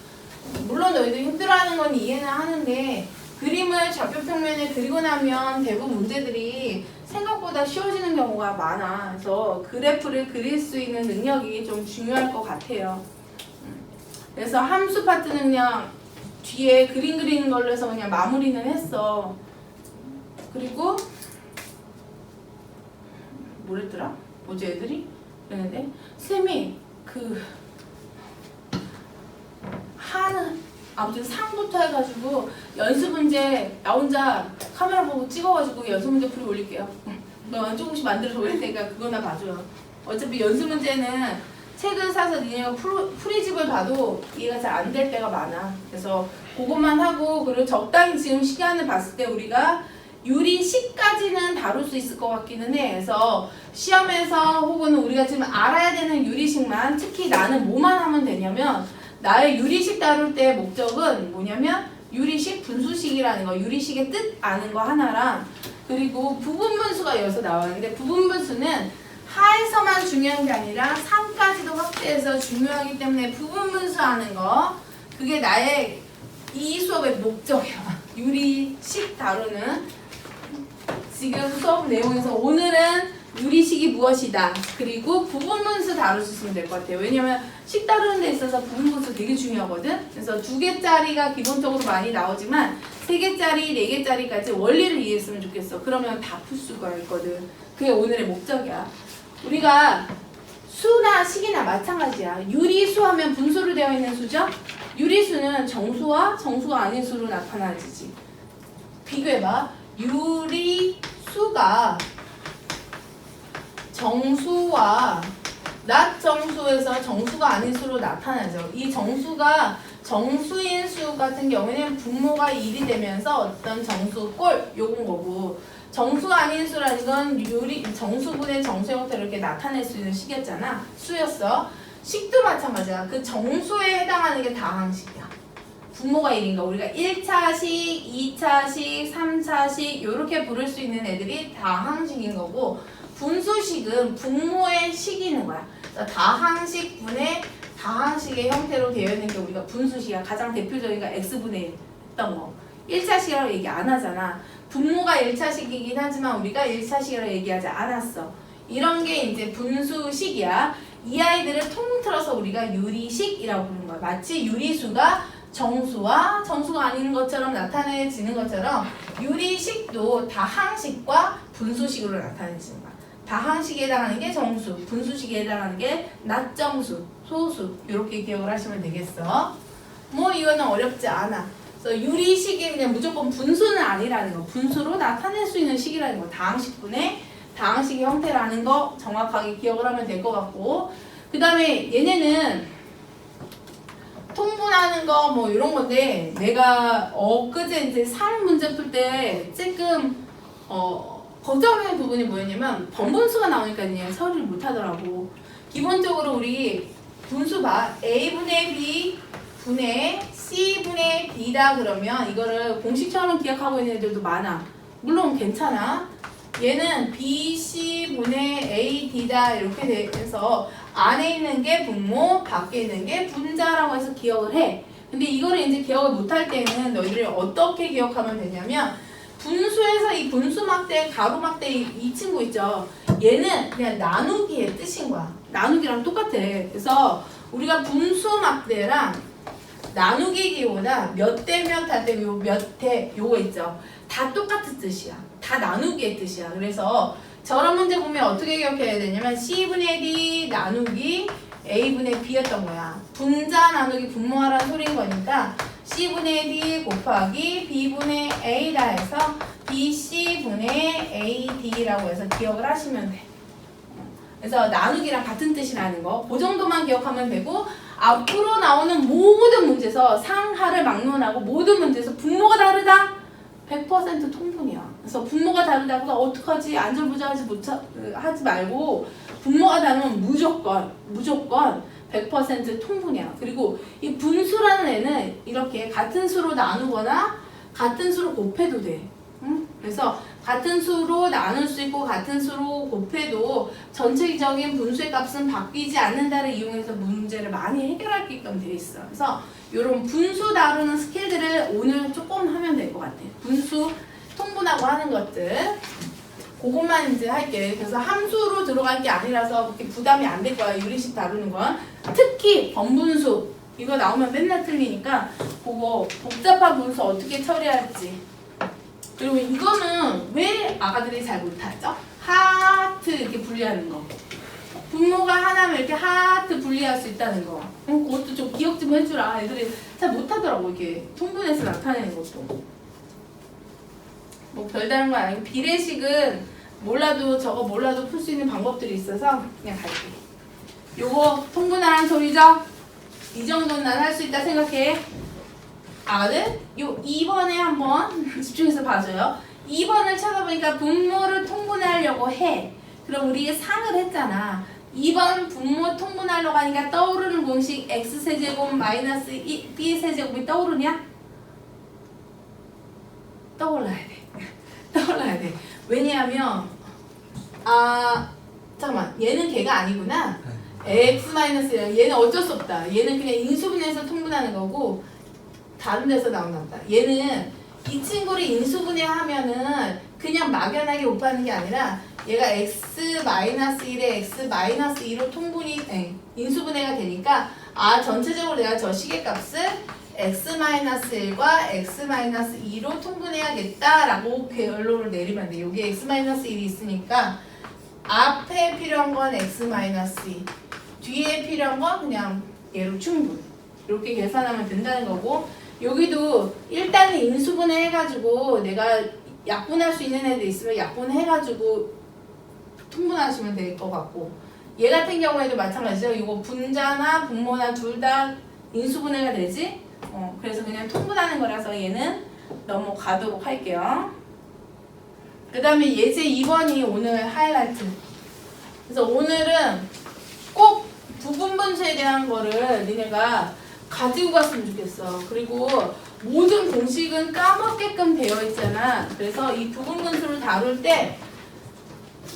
물론 너희들 힘들어하는 건 이해는 하는데 그림을 좌표평면에 그리고 나면 대부분 문제들이 생각보다 쉬워지는 경우가 많아. 그래서 그래프를 그릴 수 있는 능력이 좀 중요할 것 같아요. 그래서 함수 파트는 그냥 뒤에 그림 그리는 걸로 해서 그냥 마무리는 했어. 그리고 뭐랬더라? 뭐지 애들이? 그랬는데 쌤이 아무튼 상부터 해가지고 연습 문제 나 혼자 카메라 보고 찍어가지고 연습 문제 풀이 올릴게요. 조금씩 만들어서 올릴 테니까 그거나 봐줘요. 어차피 연습 문제는 책을 사서 니네가 풀이집을 봐도 이해가 잘 안 될 때가 많아. 그래서 그것만 하고 그리고 적당히 지금 시간을 봤을 때 우리가 유리식까지는 다룰 수 있을 것 같기는 해. 그래서 시험에서 혹은 우리가 지금 알아야 되는 유리식만 특히 나는 뭐만 하면 되냐면 나의 유리식 다룰 때 목적은 뭐냐면 유리식 분수식이라는 거 유리식의 뜻 아는 거 하나랑 그리고 부분분수가 여기서 나왔는데 부분분수는 하에서만 중요한 게 아니라 3까지도 확대해서 중요하기 때문에 부분분수 하는 거 그게 나의 이 수업의 목적이야. 유리식 다루는 지금 수업 내용에서 오늘은 유리식이 무엇이다. 그리고 부분분수 다룰 수 있으면 될 것 같아요. 왜냐면 식 다루는 데 있어서 부분분수 되게 중요하거든. 그래서 2개짜리가 기본적으로 많이 나오지만 3개짜리, 4개짜리까지 원리를 이해했으면 좋겠어. 그러면 다 풀 수가 있거든. 그게 오늘의 목적이야. 우리가 수나 식이나 마찬가지야. 유리수 하면 분수로 되어 있는 수죠? 유리수는 정수와 정수가 아닌 수로 나타나지지. 비교해봐. 유리수가 정수와 낮정수에서 정수가 아닌 수로 나타나죠. 이 정수가 정수인 수 같은 경우에는 분모가 1이 되면서 어떤 정수 꼴 요건 거고 정수가 아닌 수라는 건 정수분의 정수 형태로 이렇게 나타낼 수 있는 식이었잖아. 수였어. 식도 마찬가지야. 그 정수에 해당하는 게 다항식이야. 분모가 1인가 우리가 1차식, 2차식, 3차식 이렇게 부를 수 있는 애들이 다항식인 거고 분수식은 분모의 식이는 거야. 다항식 분의 다항식의 형태로 되어 있는 게 우리가 분수식이야. 가장 대표적인 게 x분의 1 했던 거. 1차식이라고 얘기 안 하잖아. 분모가 1차식이긴 하지만 우리가 1차식이라고 얘기하지 않았어. 이런 게 이제 분수식이야. 이 아이들을 통틀어서 우리가 유리식이라고 부르는 거야. 마치 유리수가 정수와 정수가 아닌 것처럼 나타내지는 것처럼 유리식도 다항식과 분수식으로 나타내지는 거야. 다항식에 해당하는 게 정수, 분수식에 해당하는 게 낮정수, 소수 이렇게 기억을 하시면 되겠어. 뭐 이거는 어렵지 않아. 그래서 유리식이 그냥 무조건 분수는 아니라는 거. 분수로 나타낼 수 있는 식이라는 거. 다항식분의 다항식의 형태라는 거 정확하게 기억을 하면 될 것 같고 그 다음에 얘네는 통분하는 거 뭐 이런 건데 내가 엊그제 이제 상 문제 풀 때 조금 걱정하는 부분이 뭐였냐면 번분수가 나오니까 그냥 처리를 못하더라고. 기본적으로 우리 분수 봐. A분의 B 분의 C분의 D다 그러면 이거를 공식처럼 기억하고 있는 애들도 많아. 물론 괜찮아. 얘는 BC분의 AD다 이렇게 돼서 안에 있는 게 분모, 밖에 있는 게 분자라고 해서 기억을 해. 근데 이거를 이제 기억을 못할 때는 너희들이 어떻게 기억하면 되냐면 분수에서 이 분수막대, 가로막대 이 친구 있죠. 얘는 그냥 나누기의 뜻인 거야. 나누기랑 똑같아. 그래서 우리가 분수막대랑 나누기 기호나 몇 대 몇 할 때 요 몇 대 요거 있죠. 다 똑같은 뜻이야. 다 나누기의 뜻이야. 그래서 저런 문제 보면 어떻게 기억해야 되냐면 C분의 D 나누기 A분의 B였던 거야. 분자 나누기 분모하라는 소리인 거니까 C분의 D 곱하기 B분의 A라 해서 BC분의 AD라고 해서 기억을 하시면 돼. 그래서 나누기랑 같은 뜻이라는 거. 그 정도만 기억하면 되고 앞으로 나오는 모든 문제에서 상하를 막론하고 모든 문제에서 분모가 다르다? 100% 통분이야. 그래서 분모가 다르다고 해서 어떡하지? 안절부절하지 하지 말고 분모가 다르면 무조건 100% 통분이야. 그리고 이 분수라는 애는 이렇게 같은 수로 나누거나 같은 수로 곱해도 돼. 응? 그래서 같은 수로 나눌 수 있고 같은 수로 곱해도 전체적인 분수의 값은 바뀌지 않는다를 이용해서 문제를 많이 해결하게끔 되어 있어. 그래서 이런 분수 다루는 스킬들을 오늘 조금 하면 될 것 같아. 분수 통분하고 하는 것들 그것만 이제 할게. 그래서 함수로 들어갈 게 아니라서 그렇게 부담이 안 될 거야. 유리식 다루는 건. 특히 번분수 이거 나오면 맨날 틀리니까 그거 복잡한 분수 어떻게 처리할지. 그리고 이거는 왜 아가들이 잘 못하죠? 하트 이렇게 분리하는 거. 분모가 하나면 이렇게 하트 분리할 수 있다는 거. 그것도 좀 기억 좀 해주라. 애들이 잘 못하더라고. 이렇게 통분해서 나타내는 것도. 뭐 별다른 건 아니고 비례식은 몰라도 저거 몰라도 풀 수 있는 방법들이 있어서 그냥 갈게. 요거 통분하라는 소리죠? 이 정도는 난 할 수 있다 생각해. 아가들 요 2번에 한번 집중해서 봐줘요. 2번을 찾아보니까 분모를 통분하려고 해. 그럼 우리 상을 했잖아. 2번 분모 통분하려고 하니까 떠오르는 공식 x세제곱 마이너스 b세제곱이 떠오르냐? 떠올라야 돼. 떠올라야 돼. 왜냐하면 잠깐만 얘는 걔가 아니구나. x-1 얘는 어쩔 수 없다. 얘는 그냥 인수분해해서 통분하는 거고 다른 데서 나오나 보다. 얘는 이 친구를 인수분해 하면은 그냥 막연하게 곱하는 게 아니라 얘가 x-1에 x-2로 통분이 인수분해가 되니까 전체적으로 내가 저 시계값을 x-1과 x-2로 통분해야겠다라고 결론을 내리면 돼. 여기 x-1이 있으니까 앞에 필요한 건 x-2 뒤에 필요한 건 그냥 얘로 충분 이렇게 계산하면 된다는 거고 여기도 일단은 인수분해 해가지고 내가 약분할 수 있는 애들 있으면 약분해가지고 통분하시면 될 것 같고 얘 같은 경우에도 마찬가지죠. 이거 분자나 분모나 둘 다 인수분해가 되지? 그래서 그냥 통분하는 거라서 얘는 넘어가도록 할게요. 그 다음에 예제 2번이 오늘 하이라이트. 그래서 오늘은 꼭 부분분수에 대한 거를 니네가 가지고 갔으면 좋겠어. 그리고 모든 공식은 까먹게끔 되어 있잖아. 그래서 이 부분분수를 다룰 때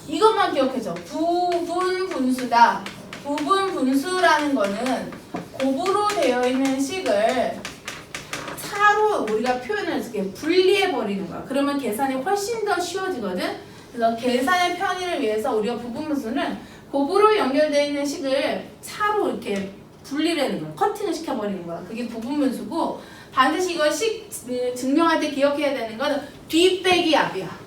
이것만 기억해줘. 부분분수다. 부분분수라는 거는 곱으로 되어 있는 식을 차로 우리가 표현을 이렇게 분리해 버리는 거야. 그러면 계산이 훨씬 더 쉬워지거든. 그래서 계산의 편의를 위해서 우리가 부분분수는 곱으로 연결되어 있는 식을 차로 이렇게 분리를 하는 거야. 커팅을 시켜버리는 거야. 그게 부분분수고, 반드시 이걸 증명할 때 기억해야 되는 건 뒤 빼기 앞이야.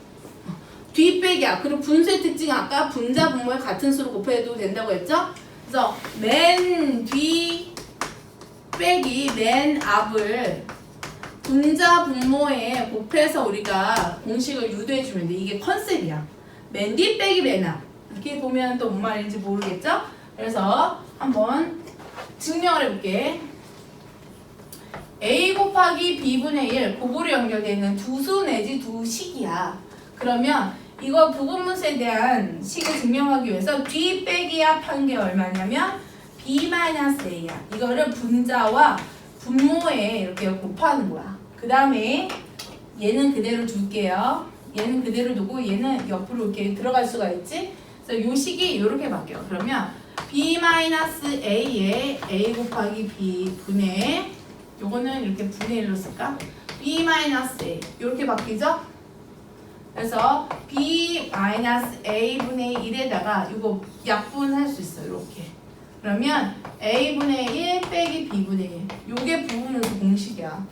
뒤 빼기 앞. 그리고 분수의 특징 아까 분자 분모에 같은 수로 곱해도 된다고 했죠? 그래서 맨 뒤 빼기 맨 앞을 분자 분모에 곱해서 우리가 공식을 유도해주면 돼. 이게 컨셉이야. 맨 뒤 빼기 맨 앞. 이렇게 보면 또 뭔 말인지 모르겠죠? 그래서 한번 증명을 해볼게. A 곱하기 B분의 1 곱으로 연결되어 있는 두 수 내지 두 식이야. 그러면 이거 부분분수에 대한 식을 증명하기 위해서 뒤 빼기 앞 한 게 얼마냐면 B-A야. 이거를 분자와 분모에 이렇게 곱하는 거야. 그 다음에 얘는 그대로 둘게요. 얘는 그대로 두고 얘는 옆으로 이렇게 들어갈 수가 있지. 그래서 요 식이 이렇게 바뀌어. 그러면 B-A에 A 곱하기 B 분의, 요거는 이렇게 분의 1로 쓸까? B-A 이렇게 바뀌죠? 그래서 B-A분의 1에다가 이거 약분할 수 있어. 이렇게. 그러면 A분의 1 빼기 B분의 1. 요게 부분분수 공식이야.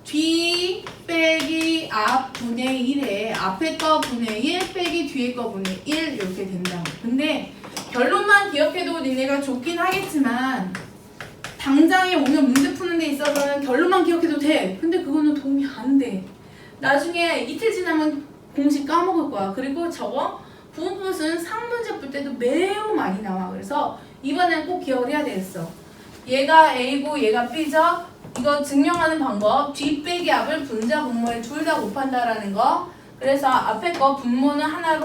뒤 빼기 앞 분의 1에 앞에 거 분의 1 빼기 뒤에 거 분의 1 이렇게 된다고. 근데 결론만 기억해도 니네가 좋긴 하겠지만 당장에 오늘 문제 푸는 데 있어서는 결론만 기억해도 돼. 근데 그거는 도움이 안 돼. 나중에 이틀 지나면 공식 까먹을 거야. 그리고 저거 부분분수는 상문제 풀 때도 매우 많이 나와. 그래서 이번엔 꼭 기억을 해야 되겠어. 얘가 A고 얘가 B죠? 이거 증명하는 방법. 뒤 빼기 앞을 분자 분모에 둘 다 곱한다라는 거. 그래서 앞에 거 분모는 하나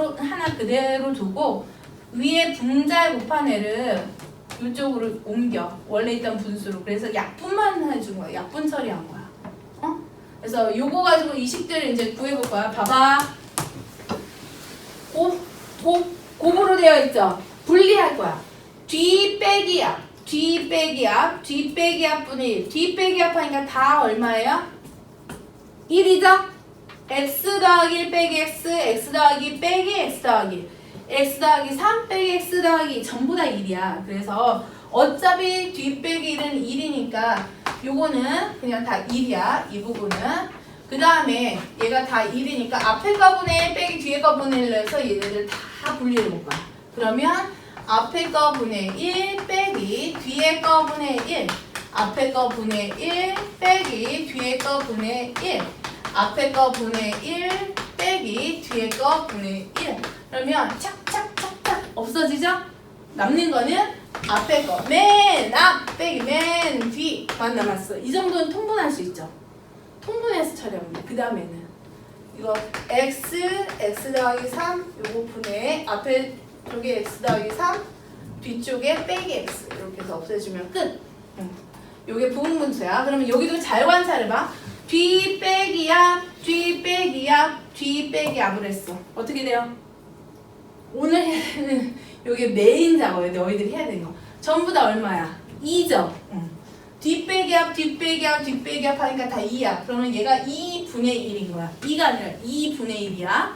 그대로 두고 위에 분자에 곱한 애를 이쪽으로 옮겨. 원래 있던 분수로. 그래서 약분만 해준 거야. 약분 처리한 거야. 어? 그래서 요거 가지고 이 식들을 이제 구해볼 거야. 봐봐. 곱으로 되어 있죠? 분리할 거야. 뒤 빼기 앞, 뒤 빼기 앞, 뒤 빼기 앞 분의 1. 뒤 빼기 앞 하니까 다 얼마예요? 1이죠? x 더하기 1 빼기 x, x 더하기 빼기 x 더하기, x 더하기 3 빼기 x 더하기 전부 다 1이야. 그래서 어차피 뒤 빼기 1은 1이니까 요거는 그냥 다 1이야. 이 부분은. 그 다음에 얘가 다 1이니까 앞에 거분의 1 빼기 뒤에 거분의 1로 해서 얘네들 다 분리해 볼 거야. 그러면 앞에 거분의 1 빼기 뒤에 거분의 1, 앞에 거분의 1 빼기 뒤에 거분의 1, 앞에 거분의 1 빼기 뒤에 거분의 1. 그러면 착착착착 없어지죠? 남는 거는 앞에 거 맨 앞 빼기 맨 뒤만 남았어. 이 정도는 통분할 수 있죠. 통분해서 처리하면 돼. 그 다음에는 이거 x 더하기 3 요거 분의 앞에 쪽에 x 더하기 3 뒤쪽에 빼기 x 이렇게 해서 없애주면 끝. 요게 부분분수야. 그러면 여기도 잘 관찰해봐. 뒤 빼기 앞, 뒤 빼기 앞, 뒤 빼기 앞을 했어. 어떻게 돼요? 오늘 해야 되는 요게 메인 작업이야. 너희들이 해야 되는 거. 전부 다 얼마야? 2죠? 뒤 빼기 앞, 뒤 빼기 앞, 뒤 빼기 앞 하니까 다 2야. 그러면 얘가 2분의 1인 거야. 2가 아니라 2분의 1이야.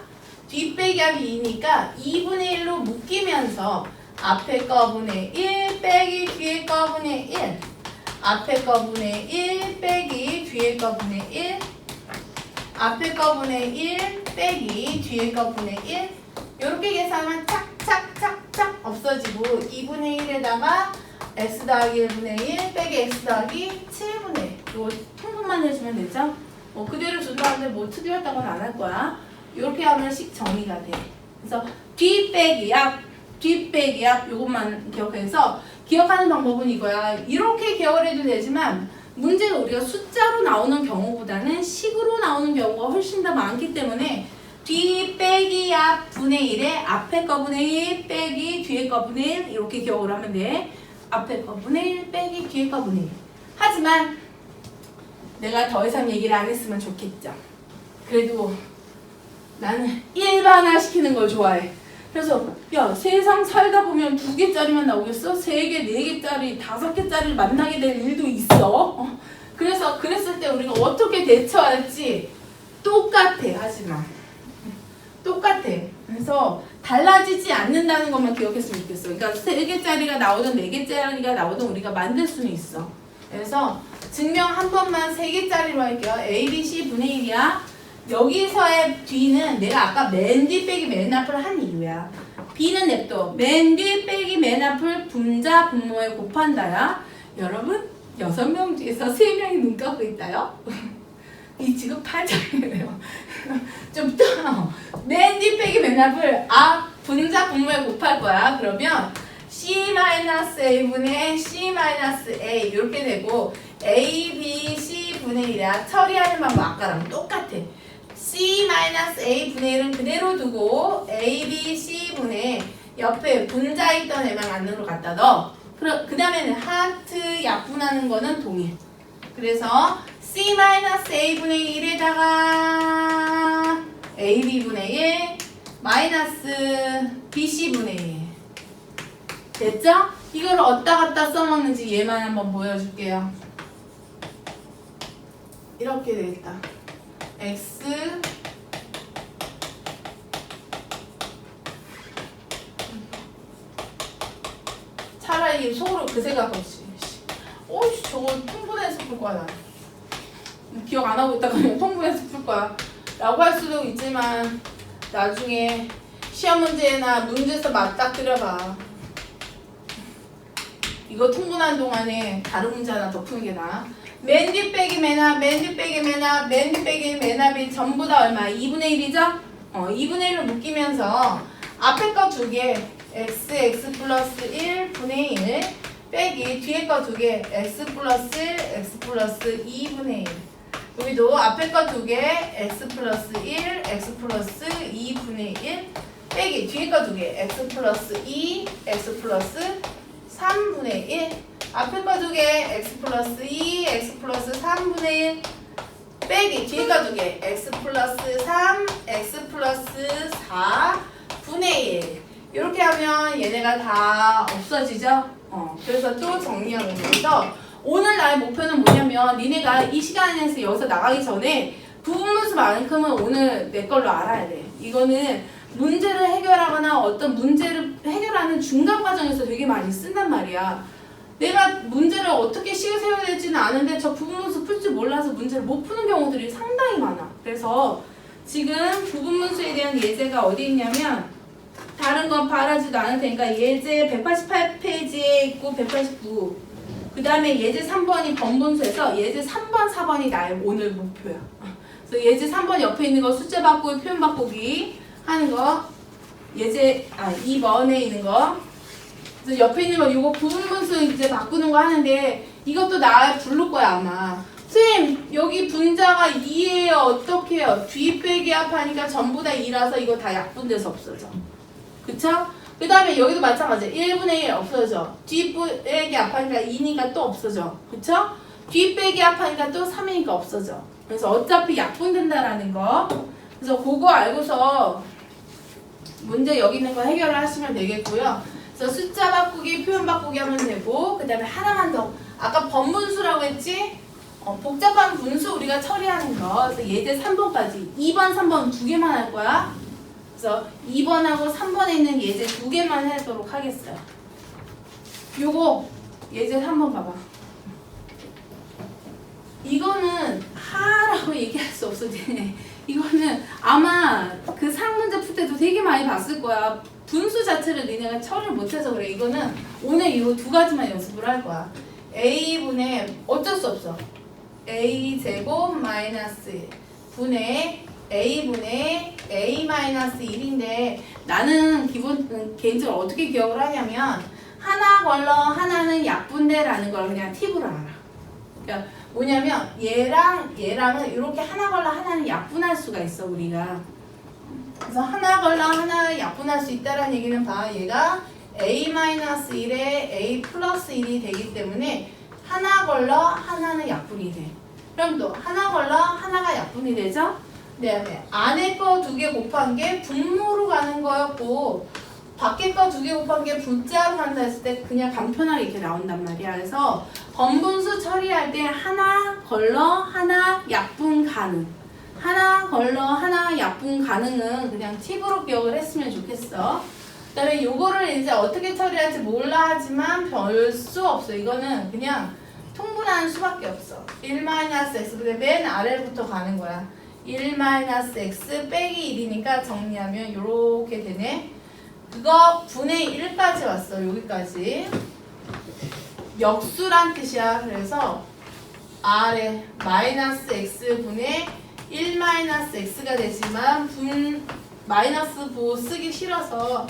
뒤 빼기 앞이 2니까 2분의 1로 묶이면서 앞에 거분의 1 빼기 뒤에 거분의 1, 앞에 거분의 1 빼기 뒤에 거분의 1, 앞에 거분의 1 빼기 뒤에 거분의 1. 이렇게 계산하면 착착착착 없어지고 2분의 1에다가 x 더하기 1분의 1 빼기 x 더하기 7분의 1. 이거 통분만 해주면 되죠? 뭐 그대로 준다는데 뭐 특이하다고는 안 할 거야. 이렇게 하면 식 정의가 돼. 그래서 뒤 빼기 앞, 뒤 빼기 앞 이것만 기억해서 기억하는 방법은 이거야. 이렇게 기억을 해도 되지만 문제는 우리가 숫자로 나오는 경우보다는 식으로 나오는 경우가 훨씬 더 많기 때문에 뒤 빼기 앞 분의 1에 앞에 거 분의 1 빼기 뒤에 거 분의 1 이렇게 기억을 하면 돼. 앞에 거 분의 1 빼기 뒤에 거 분의 1. 하지만 내가 더 이상 얘기를 안 했으면 좋겠죠. 그래도 나는 일반화 시키는 걸 좋아해. 그래서 야 세상 살다 보면 2개짜리만 나오겠어? 3개, 4개짜리, 5개짜리를 만나게 될 일도 있어. 그래서 그랬을 때 우리가 어떻게 대처할지 똑같아. 하지만 똑같아. 그래서 달라지지 않는다는 것만 기억했으면 좋겠어. 그러니까 3개짜리가 나오든 4개짜리가 나오든 우리가 만들 수는 있어. 그래서 증명 한 번만 3개짜리로 할게요. A, B, C 분의 1이야. 여기서의 D는 내가 아까 맨 뒤 빼기 맨 앞을 한 이유야. B는 냅둬. 맨 뒤 빼기 맨 앞을 분자 분모에 곱한다야. 여러분 6명 중에서 3명이 눈 감고 있다요. 이 지금 8장이에요. 좀 떠. 맨 뒤 빼기 맨 앞을 분자 분모에 곱할 거야. 그러면 C-A분의 C-A 이렇게 되고 A, B, C 분의 1이야. 처리하는 방법 아까랑 똑같아. C-A 분의 1은 그대로 두고 A, B, C 분의 옆에 분자 있던 애만 안으로 갖다 넣어. 그 다음에는 하트 약분하는 거는 동일. 그래서 C-A 분의 1에다가 AB 분의 1 마이너스 BC 분의 1 됐죠? 이걸 어디다 갖다 써먹는지 얘만 한번 보여줄게요. 이렇게 되겠다. X 차라리 속으로 그 생각 없이 어이씨 저거 통분해서 풀 거야. 기억 안 하고 있다가 그냥 통분해서 풀 거야 라고 할 수도 있지만 나중에 시험 문제나 문제에서 맞닥뜨려봐. 이거 통분하는 동안에 다른 문제 하나 더 푸는 게 나아. 맨 뒤 빼기 맨 앞, 맨 뒤 빼기 맨 앞, 맨 뒤 빼기 맨 앞이 전부 다 얼마? 2분의 1이죠? 2분의 1을 묶이면서 앞에 거 2개 x, x 플러스 1 분의 1 빼기 뒤에 거 2개 x 플러스 1, x 플러스 2분의 1 여기도 앞에 거 2개 x 플러스 1, x 플러스 2분의 1 빼기 뒤에 거 2개 x 플러스 2, x 플러스 3분의 1 앞에 거 2개 x 플러스 2, x 플러스 3분의 1 빼기 뒤에 거 2개 x 플러스 3, x 플러스 4분의 1 이렇게 하면 얘네가 다 없어지죠? 그래서 또 정리하면 돼서 오늘 나의 목표는 뭐냐면 니네가 이 시간에서 여기서 나가기 전에 부분문수만큼은 오늘 내 걸로 알아야 돼. 이거는 문제를 해결하거나 어떤 문제를 해결하는 중간 과정에서 되게 많이 쓴단 말이야. 내가 문제를 어떻게 식을 세워야 될지는 아는데 저 부분문수 풀 줄 몰라서 문제를 못 푸는 경우들이 상당히 많아. 그래서 지금 부분문수에 대한 예제가 어디 있냐면 다른 건 바라지도 않을 테니까 예제 188페이지에 있고 189 그 다음에 예제 3번이 번분수에서 예제 3번, 4번이 나의 오늘 목표야. 그래서 예제 3번 옆에 있는 거 숫자 바꾸기, 표현 바꾸기 하는 거 예제 2번에 있는 거 그래서 옆에 있는 거 이거 부분분수 이제 바꾸는 거 하는데 이것도 나 부를 거야 아마. 쌤 여기 분자가 2예요. 어떻게 해요? 뒤 빼기 합하니까 전부 다 2라서 이거 다 약분돼서 없어져. 그쵸? 그 다음에 여기도 마찬가지 1분의 1 없어져. 뒤 빼기 합하니까 2니까 또 없어져. 그쵸? 뒤 빼기 합하니까 또 3이니까 없어져. 그래서 어차피 약분된다라는 거. 그래서 그거 알고서 문제 여기 있는 거 해결을 하시면 되겠고요. 그래서 숫자 바꾸기, 표현 바꾸기 하면 되고 그 다음에 하나만 더. 아까 번분수라고 했지? 복잡한 분수 우리가 처리하는 거. 그래서 예제 3번까지 2번, 3번 두 개만 할 거야. 그래서 2번하고 3번에 있는 예제 두 개만 하도록 하겠어요. 요거 예제 3번 봐봐. 이거는 하라고 얘기할 수 없어. 이거는 아마 그 상문제 풀 때도 되게 많이 봤을 거야. 분수 자체를 니네가 처리를 못해서 그래. 이거는 오늘 이거 두 가지만 연습을 할 거야. A분의 어쩔 수 없어. A제곱 마이너스 분의 A분의 A 마이너스 1인데 나는 개인적으로 어떻게 기억을 하냐면 하나 걸러 하나는 약분대라는 걸 그냥 팁으로 알아. 그러니까 뭐냐면 얘랑은 이렇게 하나 걸러 하나는 약분할 수가 있어 우리가. 그래서 하나 걸러 하나 약분할 수 있다는 얘기는 봐. 얘가 A-1에 A 플러스 1이 되기 때문에 하나 걸러 하나는 약분이 돼. 그럼 또 하나 걸러 하나가 약분이 되죠? 네. 안에 거 2개 곱한 게 분모로 가는 거였고 밖에 거 2개 곱한 게 분자로 간다 했을 때 그냥 간편하게 이렇게 나온단 말이야. 그래서 번분수 처리할 때 하나 걸러 하나 약분 가능. 하나 걸러 하나 약분 가능은 그냥 팁으로 기억을 했으면 좋겠어. 그 다음에 요거를 이제 어떻게 처리할지 몰라 하지만 별 수 없어. 이거는 그냥 통분하는 수밖에 없어. 1-x 근데 맨 아래부터 가는 거야. 1-x 빼기 1이니까 정리하면 요렇게 되네. 그거 분의 1까지 왔어. 여기까지. 역수란 뜻이야. 그래서 아래 마이너스 x 분의 1-x가 되지만 마이너스 부 쓰기 싫어서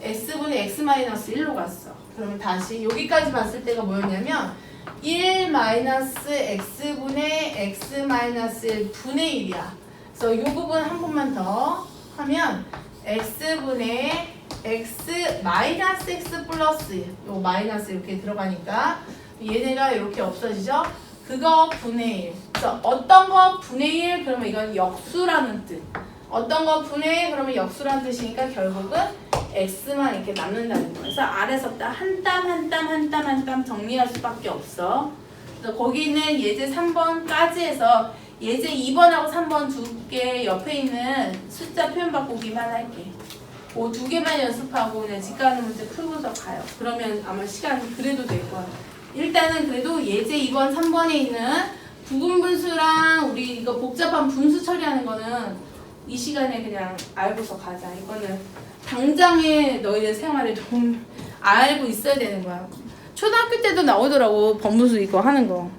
x분의 x-1로 갔어. 그러면 다시 여기까지 봤을 때가 뭐였냐면 1-x분의 x-1 분의 1이야. 그래서 이 부분 한 번만 더 하면 x분의 x 플러스 요 마이너스 이렇게 들어가니까 얘네가 이렇게 없어지죠? 그거 분의 1. 그래서 어떤 거 분의 1 그러면 이건 역수라는 뜻. 어떤 거 분의 1 그러면 역수라는 뜻이니까 결국은 x만 이렇게 남는다는 거예요. 그래서 아래서 한 땀 정리할 수밖에 없어. 그래서 거기 있는 예제 3번까지 해서 예제 2번하고 3번 두 개 옆에 있는 숫자 표현 바꾸기만 할게. 그 2개만 연습하고 그냥 집 가는 문제 풀고서 가요. 그러면 아마 시간 그래도 될 거야. 일단은 그래도 예제 2번, 3번에 있는 부분분수랑 우리 이거 복잡한 분수 처리하는 거는 이 시간에 그냥 알고서 가자. 이거는 당장의 너희들 생활에 도움 알고 있어야 되는 거야. 초등학교 때도 나오더라고. 법무수 이거 하는 거.